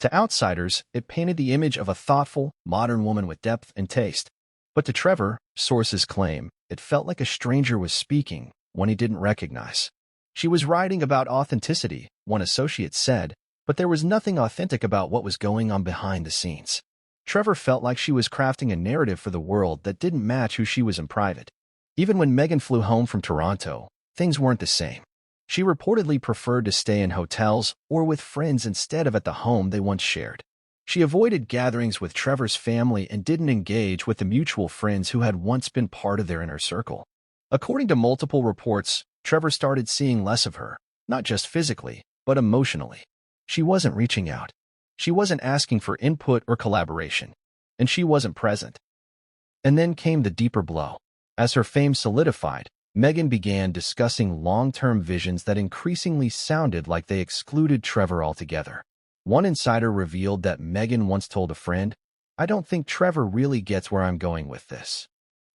To outsiders, it painted the image of a thoughtful, modern woman with depth and taste. But to Trevor, sources claim, it felt like a stranger was speaking, one he didn't recognize. She was writing about authenticity, one associate said, but there was nothing authentic about what was going on behind the scenes. Trevor felt like she was crafting a narrative for the world that didn't match who she was in private. Even when Meghan flew home from Toronto, things weren't the same. She reportedly preferred to stay in hotels or with friends instead of at the home they once shared. She avoided gatherings with Trevor's family and didn't engage with the mutual friends who had once been part of their inner circle. According to multiple reports, Trevor started seeing less of her, not just physically, but emotionally. She wasn't reaching out. She wasn't asking for input or collaboration, and she wasn't present. And then came the deeper blow. As her fame solidified, Meghan began discussing long-term visions that increasingly sounded like they excluded Trevor altogether. One insider revealed that Meghan once told a friend, "I don't think Trevor really gets where I'm going with this."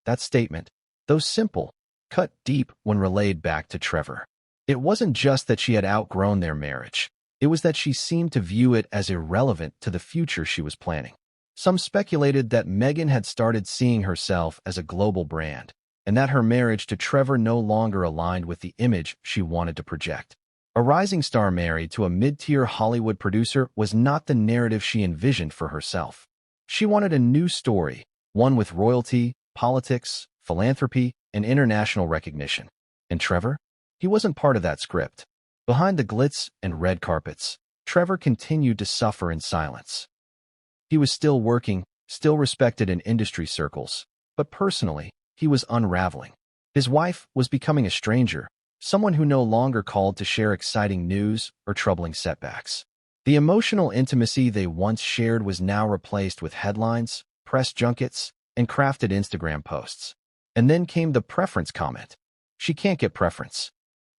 That statement, though simple, cut deep when relayed back to Trevor. It wasn't just that she had outgrown their marriage. It was that she seemed to view it as irrelevant to the future she was planning. Some speculated that Meghan had started seeing herself as a global brand, and that her marriage to Trevor no longer aligned with the image she wanted to project. A rising star married to a mid-tier Hollywood producer was not the narrative she envisioned for herself. She wanted a new story, one with royalty, politics, philanthropy, and international recognition. And Trevor? He wasn't part of that script. Behind the glitz and red carpets, Trevor continued to suffer in silence. He was still working, still respected in industry circles, but personally, he was unraveling. His wife was becoming a stranger, someone who no longer called to share exciting news or troubling setbacks. The emotional intimacy they once shared was now replaced with headlines, press junkets, and crafted Instagram posts. And then came the preference comment. She can't get preference.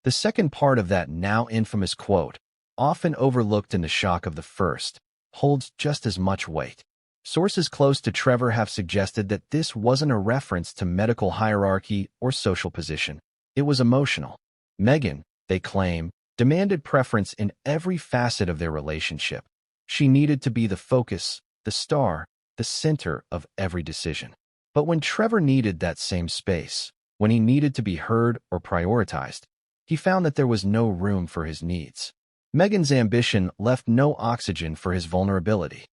The second part of that now infamous quote, often overlooked in the shock of the first, holds just as much weight. Sources close to Trevor have suggested that this wasn't a reference to medical hierarchy or social position. It was emotional. Meghan, they claim, demanded preference in every facet of their relationship. She needed to be the focus, the star, the center of every decision. But when Trevor needed that same space, when he needed to be heard or prioritized, he found that there was no room for his needs. Meghan's ambition left no oxygen for his vulnerability.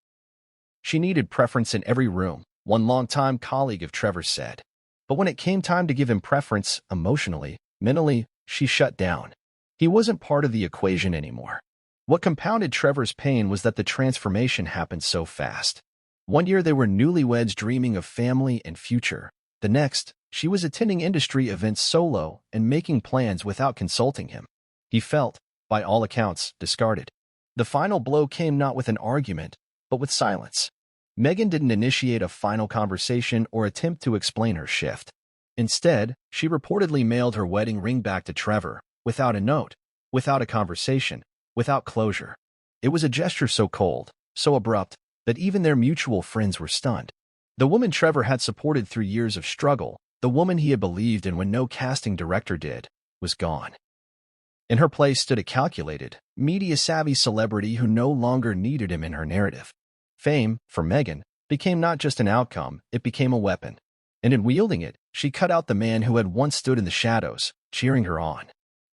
She needed preference in every room, one longtime colleague of Trevor's said. But when it came time to give him preference emotionally, mentally, she shut down. He wasn't part of the equation anymore. What compounded Trevor's pain was that the transformation happened so fast. One year they were newlyweds dreaming of family and future. The next, she was attending industry events solo and making plans without consulting him. He felt, by all accounts, discarded. The final blow came not with an argument, but with silence. Meghan didn't initiate a final conversation or attempt to explain her shift. Instead, she reportedly mailed her wedding ring back to Trevor, without a note, without a conversation, without closure. It was a gesture so cold, so abrupt, that even their mutual friends were stunned. The woman Trevor had supported through years of struggle, the woman he had believed in when no casting director did, was gone. In her place stood a calculated, media-savvy celebrity who no longer needed him in her narrative. Fame, for Meghan, became not just an outcome, it became a weapon. And in wielding it, she cut out the man who had once stood in the shadows, cheering her on.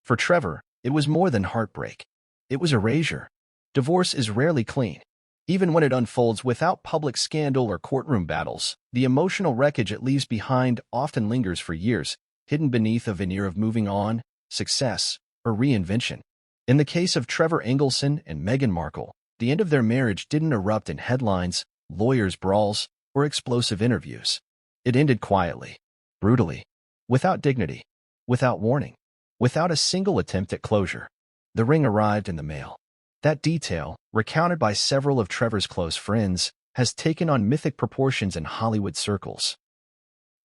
For Trevor, it was more than heartbreak. It was erasure. Divorce is rarely clean. Even when it unfolds without public scandal or courtroom battles, the emotional wreckage it leaves behind often lingers for years, hidden beneath a veneer of moving on, success, or reinvention. In the case of Trevor Engelson and Meghan Markle, the end of their marriage didn't erupt in headlines, lawyers' brawls, or explosive interviews. It ended quietly, brutally, without dignity, without warning, without a single attempt at closure. The ring arrived in the mail. That detail, recounted by several of Trevor's close friends, has taken on mythic proportions in Hollywood circles.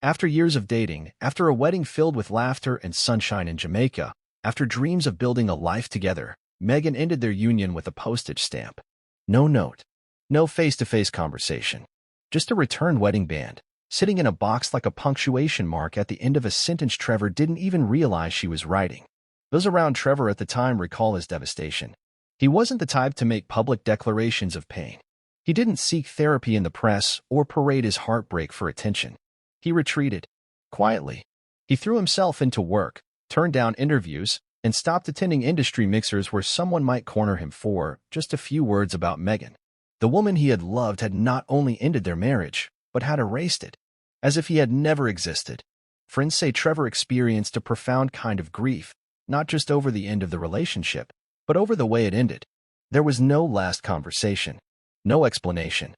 After years of dating, after a wedding filled with laughter and sunshine in Jamaica, after dreams of building a life together, Meghan ended their union with a postage stamp. No note, no face-to-face conversation, just a returned wedding band, sitting in a box like a punctuation mark at the end of a sentence Trevor didn't even realize she was writing. Those around Trevor at the time recall his devastation. He wasn't the type to make public declarations of pain. He didn't seek therapy in the press or parade his heartbreak for attention. He retreated, quietly. He threw himself into work, turned down interviews, and stopped attending industry mixers where someone might corner him for just a few words about Meghan. The woman he had loved had not only ended their marriage, but had erased it, as if he had never existed. Friends say Trevor experienced a profound kind of grief, not just over the end of the relationship, but over the way it ended. There was no last conversation, no explanation,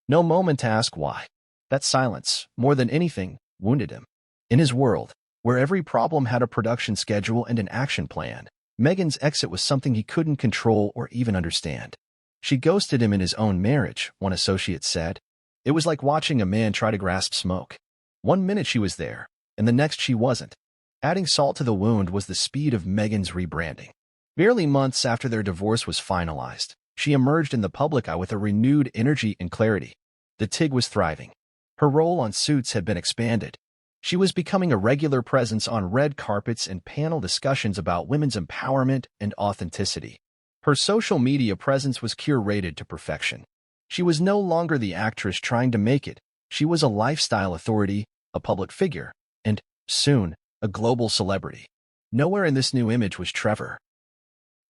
no moment to ask why. That silence, more than anything, wounded him. In his world, where every problem had a production schedule and an action plan, Meghan's exit was something he couldn't control or even understand. She ghosted him in his own marriage, one associate said. It was like watching a man try to grasp smoke. One minute she was there, and the next she wasn't. Adding salt to the wound was the speed of Meghan's rebranding. Barely months after their divorce was finalized, she emerged in the public eye with a renewed energy and clarity. The TIG was thriving. Her role on Suits had been expanded. She was becoming a regular presence on red carpets and panel discussions about women's empowerment and authenticity. Her social media presence was curated to perfection. She was no longer the actress trying to make it. She was a lifestyle authority, a public figure, and, soon, a global celebrity. Nowhere in this new image was Trevor.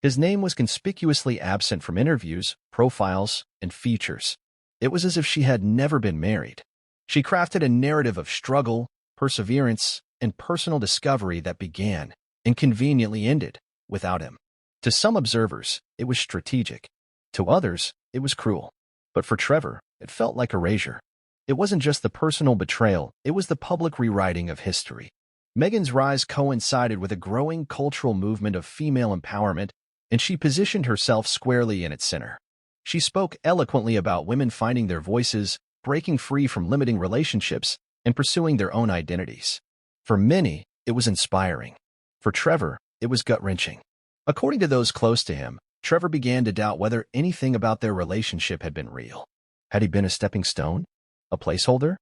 His name was conspicuously absent from interviews, profiles, and features. It was as if she had never been married. She crafted a narrative of struggle, perseverance, and personal discovery that began, and conveniently ended, without him. To some observers, it was strategic. To others, it was cruel. But for Trevor, it felt like erasure. It wasn't just the personal betrayal, it was the public rewriting of history. Meghan's rise coincided with a growing cultural movement of female empowerment, and she positioned herself squarely in its center. She spoke eloquently about women finding their voices, breaking free from limiting relationships, and pursuing their own identities. For many, it was inspiring. For Trevor, it was gut-wrenching. According to those close to him, Trevor began to doubt whether anything about their relationship had been real. Had he been a stepping stone? A placeholder?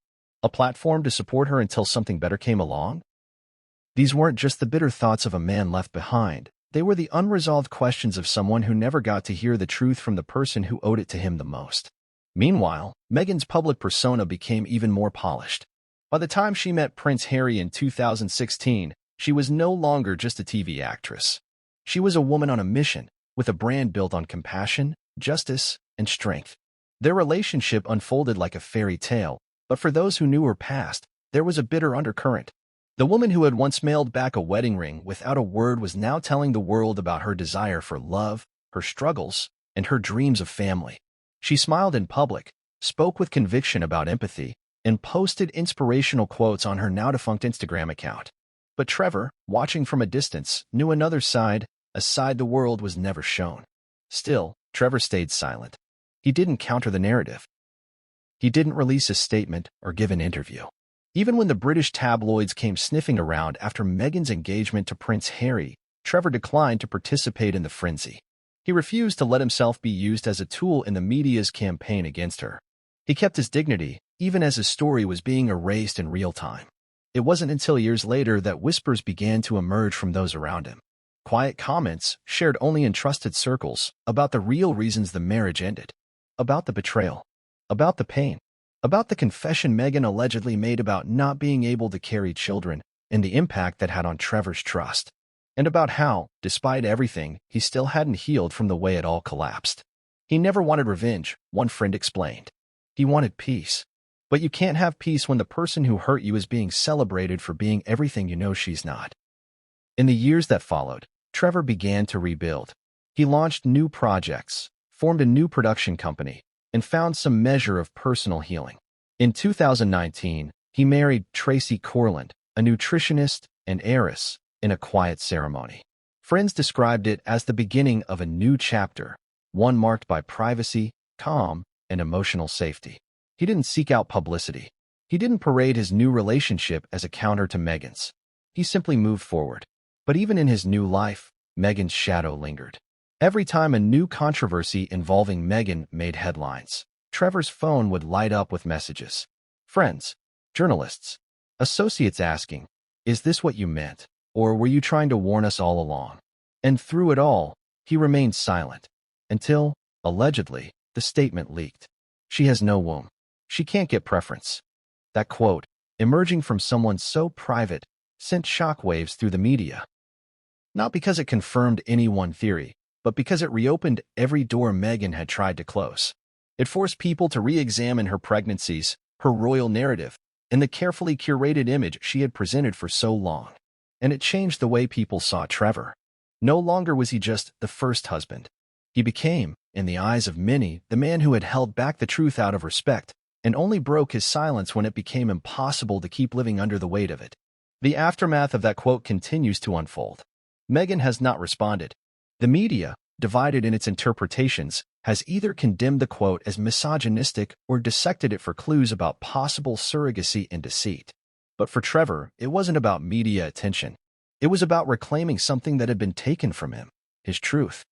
A platform to support her until something better came along? These weren't just the bitter thoughts of a man left behind. They were the unresolved questions of someone who never got to hear the truth from the person who owed it to him the most. Meanwhile, Meghan's public persona became even more polished. By the time she met Prince Harry in 2016, she was no longer just a TV actress. She was a woman on a mission, with a brand built on compassion, justice, and strength. Their relationship unfolded like a fairy tale, but for those who knew her past, there was a bitter undercurrent. The woman who had once mailed back a wedding ring without a word was now telling the world about her desire for love, her struggles, and her dreams of family. She smiled in public, spoke with conviction about empathy, and posted inspirational quotes on her now-defunct Instagram account. But Trevor, watching from a distance, knew another side, a side the world was never shown. Still, Trevor stayed silent. He didn't counter the narrative. He didn't release a statement or give an interview. Even when the British tabloids came sniffing around after Meghan's engagement to Prince Harry, Trevor declined to participate in the frenzy. He refused to let himself be used as a tool in the media's campaign against her. He kept his dignity, even as his story was being erased in real time. It wasn't until years later that whispers began to emerge from those around him. Quiet comments, shared only in trusted circles, about the real reasons the marriage ended. About the betrayal. About the pain. About the confession Meghan allegedly made about not being able to carry children and the impact that had on Trevor's trust. And about how, despite everything, he still hadn't healed from the way it all collapsed. He never wanted revenge, one friend explained. He wanted peace. But you can't have peace when the person who hurt you is being celebrated for being everything you know she's not. In the years that followed, Trevor began to rebuild. He launched new projects, formed a new production company, and found some measure of personal healing. In 2019, he married Tracy Corland, a nutritionist and heiress, in a quiet ceremony. Friends described it as the beginning of a new chapter, one marked by privacy, calm, and emotional safety. He didn't seek out publicity. He didn't parade his new relationship as a counter to Meghan's. He simply moved forward. But even in his new life, Meghan's shadow lingered. Every time a new controversy involving Meghan made headlines, Trevor's phone would light up with messages. Friends, journalists, associates asking, "Is this what you meant? Or were you trying to warn us all along?" And through it all, he remained silent. Until, allegedly, the statement leaked. "She has no womb. She can't get preference." That quote, emerging from someone so private, sent shockwaves through the media. Not because it confirmed any one theory, but because it reopened every door Meghan had tried to close. It forced people to re-examine her pregnancies, her royal narrative, and the carefully curated image she had presented for so long. And it changed the way people saw Trevor. No longer was he just the first husband. He became, in the eyes of many, the man who had held back the truth out of respect, and only broke his silence when it became impossible to keep living under the weight of it. The aftermath of that quote continues to unfold. Meghan has not responded. The media, divided in its interpretations, has either condemned the quote as misogynistic or dissected it for clues about possible surrogacy and deceit. But for Trevor, it wasn't about media attention. It was about reclaiming something that had been taken from him, his truth.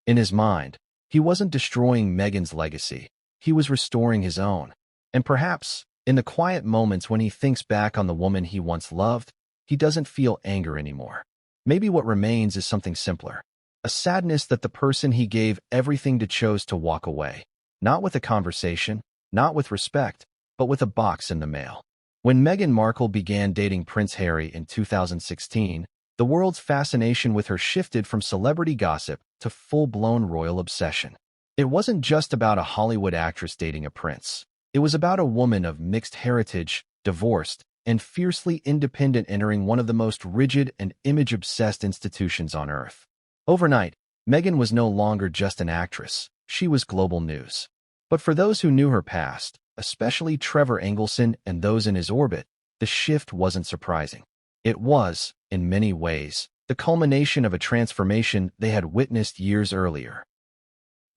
In his mind, he wasn't destroying Meghan's legacy. He was restoring his own. And perhaps, in the quiet moments when he thinks back on the woman he once loved, he doesn't feel anger anymore. Maybe what remains is something simpler. A sadness that the person he gave everything to chose to walk away. Not with a conversation, not with respect, but with a box in the mail. When Meghan Markle began dating Prince Harry in 2016, the world's fascination with her shifted from celebrity gossip to full-blown royal obsession. It wasn't just about a Hollywood actress dating a prince. It was about a woman of mixed heritage, divorced, and fiercely independent entering one of the most rigid and image-obsessed institutions on earth. Overnight, Meghan was no longer just an actress, she was global news. But for those who knew her past, especially Trevor Engelson and those in his orbit, the shift wasn't surprising. It was, in many ways, the culmination of a transformation they had witnessed years earlier.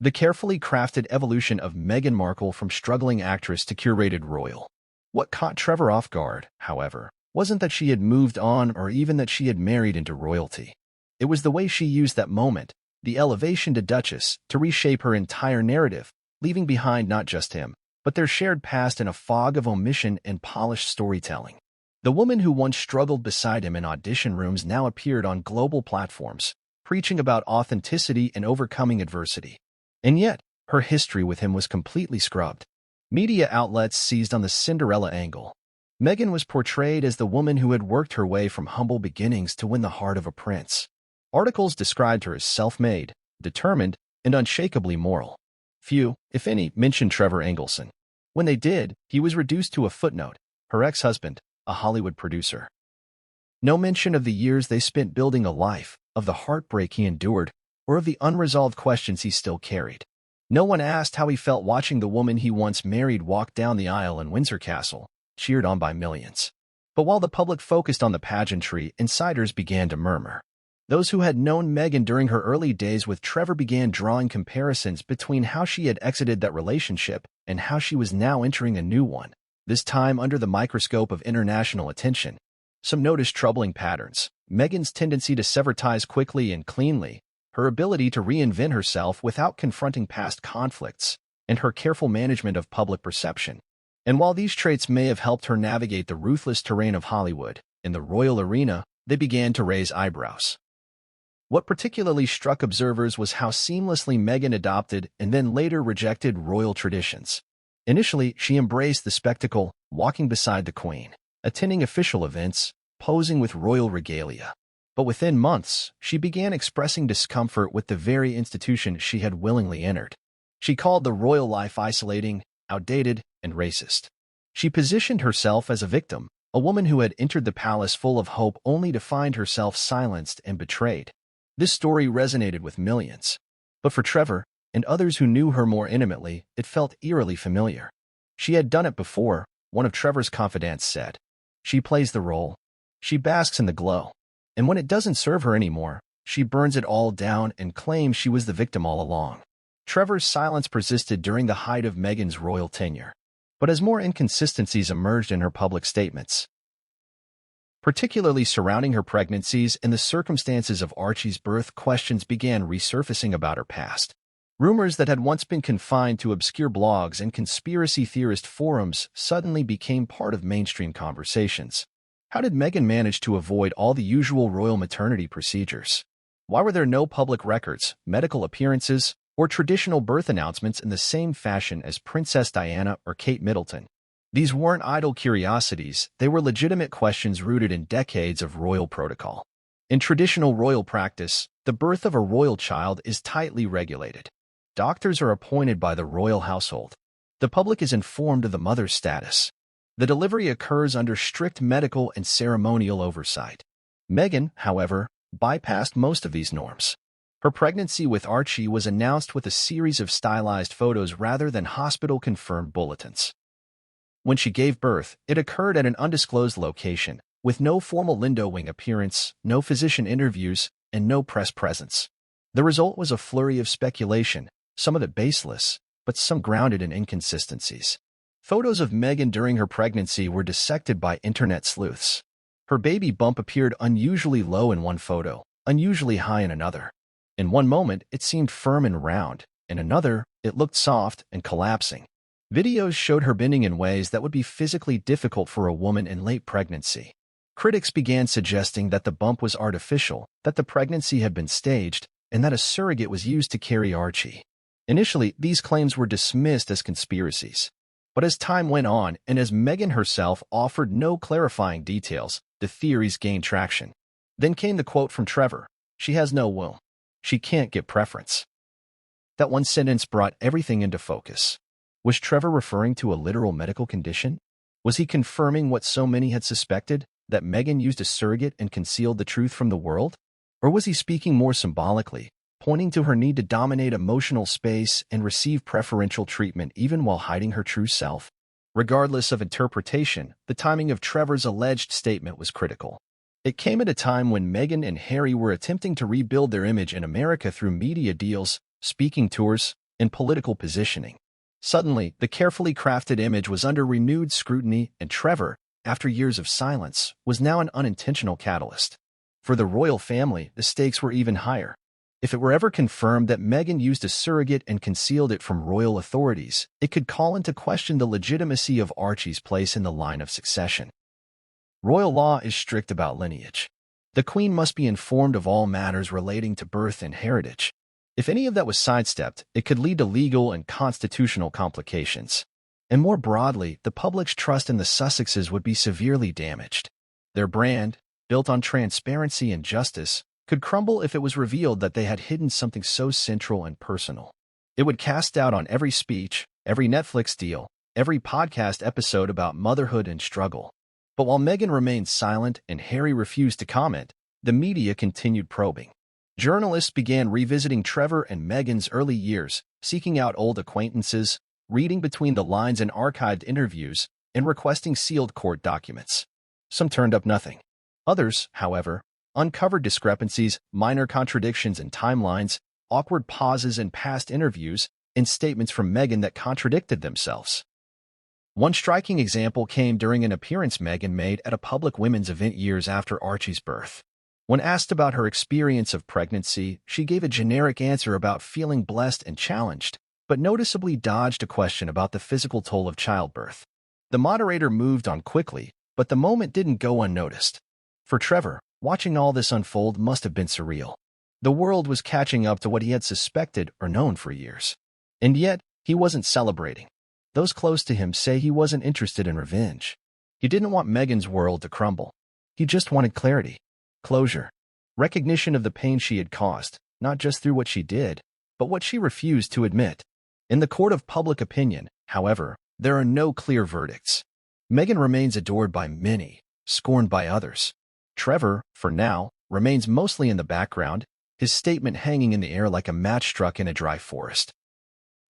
The carefully crafted evolution of Meghan Markle from struggling actress to curated royal. What caught Trevor off guard, however, wasn't that she had moved on or even that she had married into royalty. It was the way she used that moment, the elevation to Duchess, to reshape her entire narrative, leaving behind not just him, but their shared past in a fog of omission and polished storytelling. The woman who once struggled beside him in audition rooms now appeared on global platforms, preaching about authenticity and overcoming adversity. And yet, her history with him was completely scrubbed. Media outlets seized on the Cinderella angle. Meghan was portrayed as the woman who had worked her way from humble beginnings to win the heart of a prince. Articles described her as self-made, determined, and unshakably moral. Few, if any, mentioned Trevor Engelson. When they did, he was reduced to a footnote, her ex-husband, a Hollywood producer. No mention of the years they spent building a life, of the heartbreak he endured, or of the unresolved questions he still carried. No one asked how he felt watching the woman he once married walk down the aisle in Windsor Castle, cheered on by millions. But while the public focused on the pageantry, insiders began to murmur. Those who had known Meghan during her early days with Trevor began drawing comparisons between how she had exited that relationship and how she was now entering a new one, this time under the microscope of international attention. Some noticed troubling patterns: Meghan's tendency to sever ties quickly and cleanly, her ability to reinvent herself without confronting past conflicts, and her careful management of public perception. And while these traits may have helped her navigate the ruthless terrain of Hollywood, in the royal arena, they began to raise eyebrows. What particularly struck observers was how seamlessly Meghan adopted and then later rejected royal traditions. Initially, she embraced the spectacle, walking beside the Queen, attending official events, posing with royal regalia. But within months, she began expressing discomfort with the very institution she had willingly entered. She called the royal life isolating, outdated, and racist. She positioned herself as a victim, a woman who had entered the palace full of hope only to find herself silenced and betrayed. This story resonated with millions. But for Trevor, and others who knew her more intimately, it felt eerily familiar. She had done it before, one of Trevor's confidants said. She plays the role. She basks in the glow. And when it doesn't serve her anymore, she burns it all down and claims she was the victim all along. Trevor's silence persisted during the height of Meghan's royal tenure. But as more inconsistencies emerged in her public statements, particularly surrounding her pregnancies and the circumstances of Archie's birth, questions began resurfacing about her past. Rumors that had once been confined to obscure blogs and conspiracy theorist forums suddenly became part of mainstream conversations. How did Meghan manage to avoid all the usual royal maternity procedures? Why were there no public records, medical appearances, or traditional birth announcements in the same fashion as Princess Diana or Kate Middleton? These weren't idle curiosities, they were legitimate questions rooted in decades of royal protocol. In traditional royal practice, the birth of a royal child is tightly regulated. Doctors are appointed by the royal household. The public is informed of the mother's status. The delivery occurs under strict medical and ceremonial oversight. Meghan, however, bypassed most of these norms. Her pregnancy with Archie was announced with a series of stylized photos rather than hospital-confirmed bulletins. When she gave birth, it occurred at an undisclosed location, with no formal Lindo Wing appearance, no physician interviews, and no press presence. The result was a flurry of speculation, some of it baseless, but some grounded in inconsistencies. Photos of Meghan during her pregnancy were dissected by internet sleuths. Her baby bump appeared unusually low in one photo, unusually high in another. In one moment, it seemed firm and round. In another, it looked soft and collapsing. Videos showed her bending in ways that would be physically difficult for a woman in late pregnancy. Critics began suggesting that the bump was artificial, that the pregnancy had been staged, and that a surrogate was used to carry Archie. Initially, these claims were dismissed as conspiracies. But as time went on, and as Meghan herself offered no clarifying details, the theories gained traction. Then came the quote from Trevor: "She has no womb. She can't get preference." That one sentence brought everything into focus. Was Trevor referring to a literal medical condition? Was he confirming what so many had suspected, that Meghan used a surrogate and concealed the truth from the world? Or was he speaking more symbolically, pointing to her need to dominate emotional space and receive preferential treatment even while hiding her true self. Regardless of interpretation, the timing of Trevor's alleged statement was critical. It came at a time when Meghan and Harry were attempting to rebuild their image in America through media deals, speaking tours, and political positioning. Suddenly, the carefully crafted image was under renewed scrutiny, and Trevor, after years of silence, was now an unintentional catalyst. For the royal family, the stakes were even higher. If it were ever confirmed that Meghan used a surrogate and concealed it from royal authorities, it could call into question the legitimacy of Archie's place in the line of succession. Royal law is strict about lineage. The Queen must be informed of all matters relating to birth and heritage. If any of that was sidestepped, it could lead to legal and constitutional complications. And more broadly, the public's trust in the Sussexes would be severely damaged. Their brand, built on transparency and justice, could crumble if it was revealed that they had hidden something so central and personal. It would cast doubt on every speech, every Netflix deal, every podcast episode about motherhood and struggle. But while Meghan remained silent and Harry refused to comment, the media continued probing. Journalists began revisiting Trevor and Meghan's early years, seeking out old acquaintances, reading between the lines in archived interviews, and requesting sealed court documents. Some turned up nothing. Others, however, uncovered discrepancies, minor contradictions in timelines, awkward pauses in past interviews, and statements from Meghan that contradicted themselves. One striking example came during an appearance Meghan made at a public women's event years after Archie's birth. When asked about her experience of pregnancy, she gave a generic answer about feeling blessed and challenged, but noticeably dodged a question about the physical toll of childbirth. The moderator moved on quickly, but the moment didn't go unnoticed. For Trevor, watching all this unfold must have been surreal. The world was catching up to what he had suspected or known for years. And yet, he wasn't celebrating. Those close to him say he wasn't interested in revenge. He didn't want Meghan's world to crumble. He just wanted clarity, closure, recognition of the pain she had caused, not just through what she did, but what she refused to admit. In the court of public opinion, however, there are no clear verdicts. Meghan remains adored by many, scorned by others. Trevor, for now, remains mostly in the background, his statement hanging in the air like a match struck in a dry forest.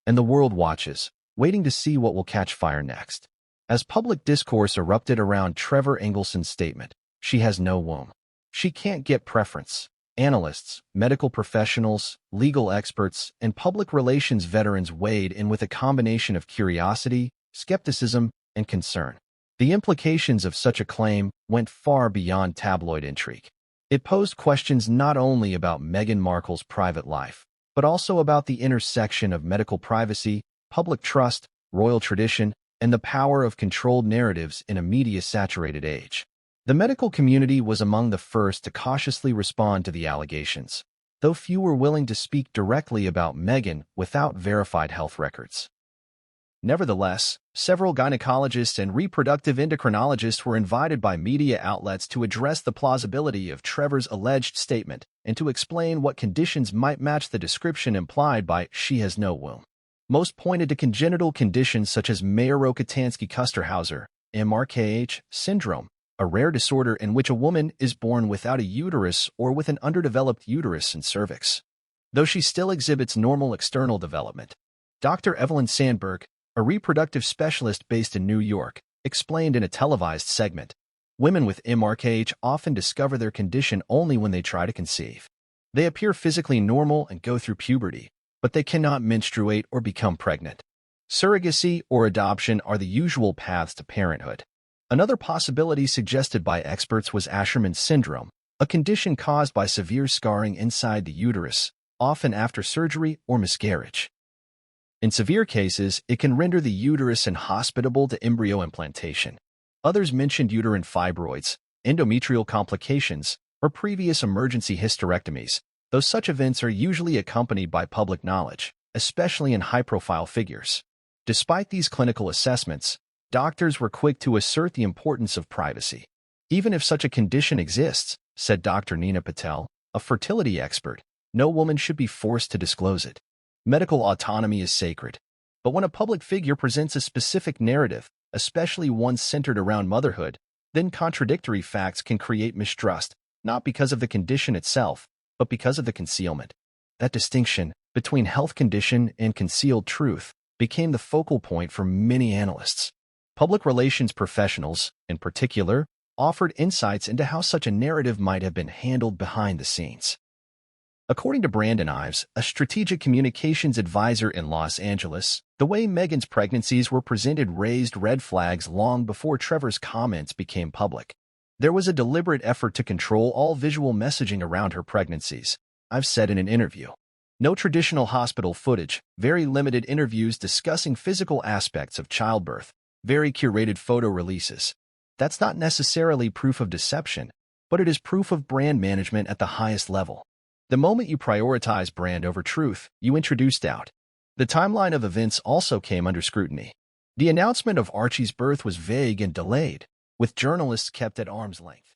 And the world watches, waiting to see what will catch fire next. As public discourse erupted around Trevor Engelson's statement, "She has no womb. She can't get preference," analysts, medical professionals, legal experts, and public relations veterans weighed in with a combination of curiosity, skepticism, and concern. The implications of such a claim went far beyond tabloid intrigue. It posed questions not only about Meghan Markle's private life, but also about the intersection of medical privacy, public trust, royal tradition, and the power of controlled narratives in a media-saturated age. The medical community was among the first to cautiously respond to the allegations, though few were willing to speak directly about Meghan without verified health records. Nevertheless, several gynecologists and reproductive endocrinologists were invited by media outlets to address the plausibility of Trevor's alleged statement and to explain what conditions might match the description implied by "she has no womb." Most pointed to congenital conditions such as Mayer-Rokitansky-Kusterhauser (MRKH) syndrome, a rare disorder in which a woman is born without a uterus or with an underdeveloped uterus and cervix. Though she still exhibits normal external development. Dr. Evelyn Sandberg, a reproductive specialist based in New York, explained in a televised segment, "Women with MRKH often discover their condition only when they try to conceive. They appear physically normal and go through puberty, but they cannot menstruate or become pregnant. Surrogacy or adoption are the usual paths to parenthood." Another possibility suggested by experts was Asherman syndrome, a condition caused by severe scarring inside the uterus, often after surgery or miscarriage. In severe cases, it can render the uterus inhospitable to embryo implantation. Others mentioned uterine fibroids, endometrial complications, or previous emergency hysterectomies, though such events are usually accompanied by public knowledge, especially in high-profile figures. Despite these clinical assessments, doctors were quick to assert the importance of privacy. Even if such a condition exists, said Dr. Nina Patel, a fertility expert, no woman should be forced to disclose it. Medical autonomy is sacred. But when a public figure presents a specific narrative, especially one centered around motherhood, then contradictory facts can create mistrust, not because of the condition itself, but because of the concealment. That distinction between health condition and concealed truth became the focal point for many analysts. Public relations professionals, in particular, offered insights into how such a narrative might have been handled behind the scenes. According to Brandon Ives, a strategic communications advisor in Los Angeles, the way Meghan's pregnancies were presented raised red flags long before Trevor's comments became public. There was a deliberate effort to control all visual messaging around her pregnancies, Ives said in an interview. No traditional hospital footage, very limited interviews discussing physical aspects of childbirth, very curated photo releases. That's not necessarily proof of deception, but it is proof of brand management at the highest level. The moment you prioritize brand over truth, you introduce doubt. The timeline of events also came under scrutiny. The announcement of Archie's birth was vague and delayed, with journalists kept at arm's length.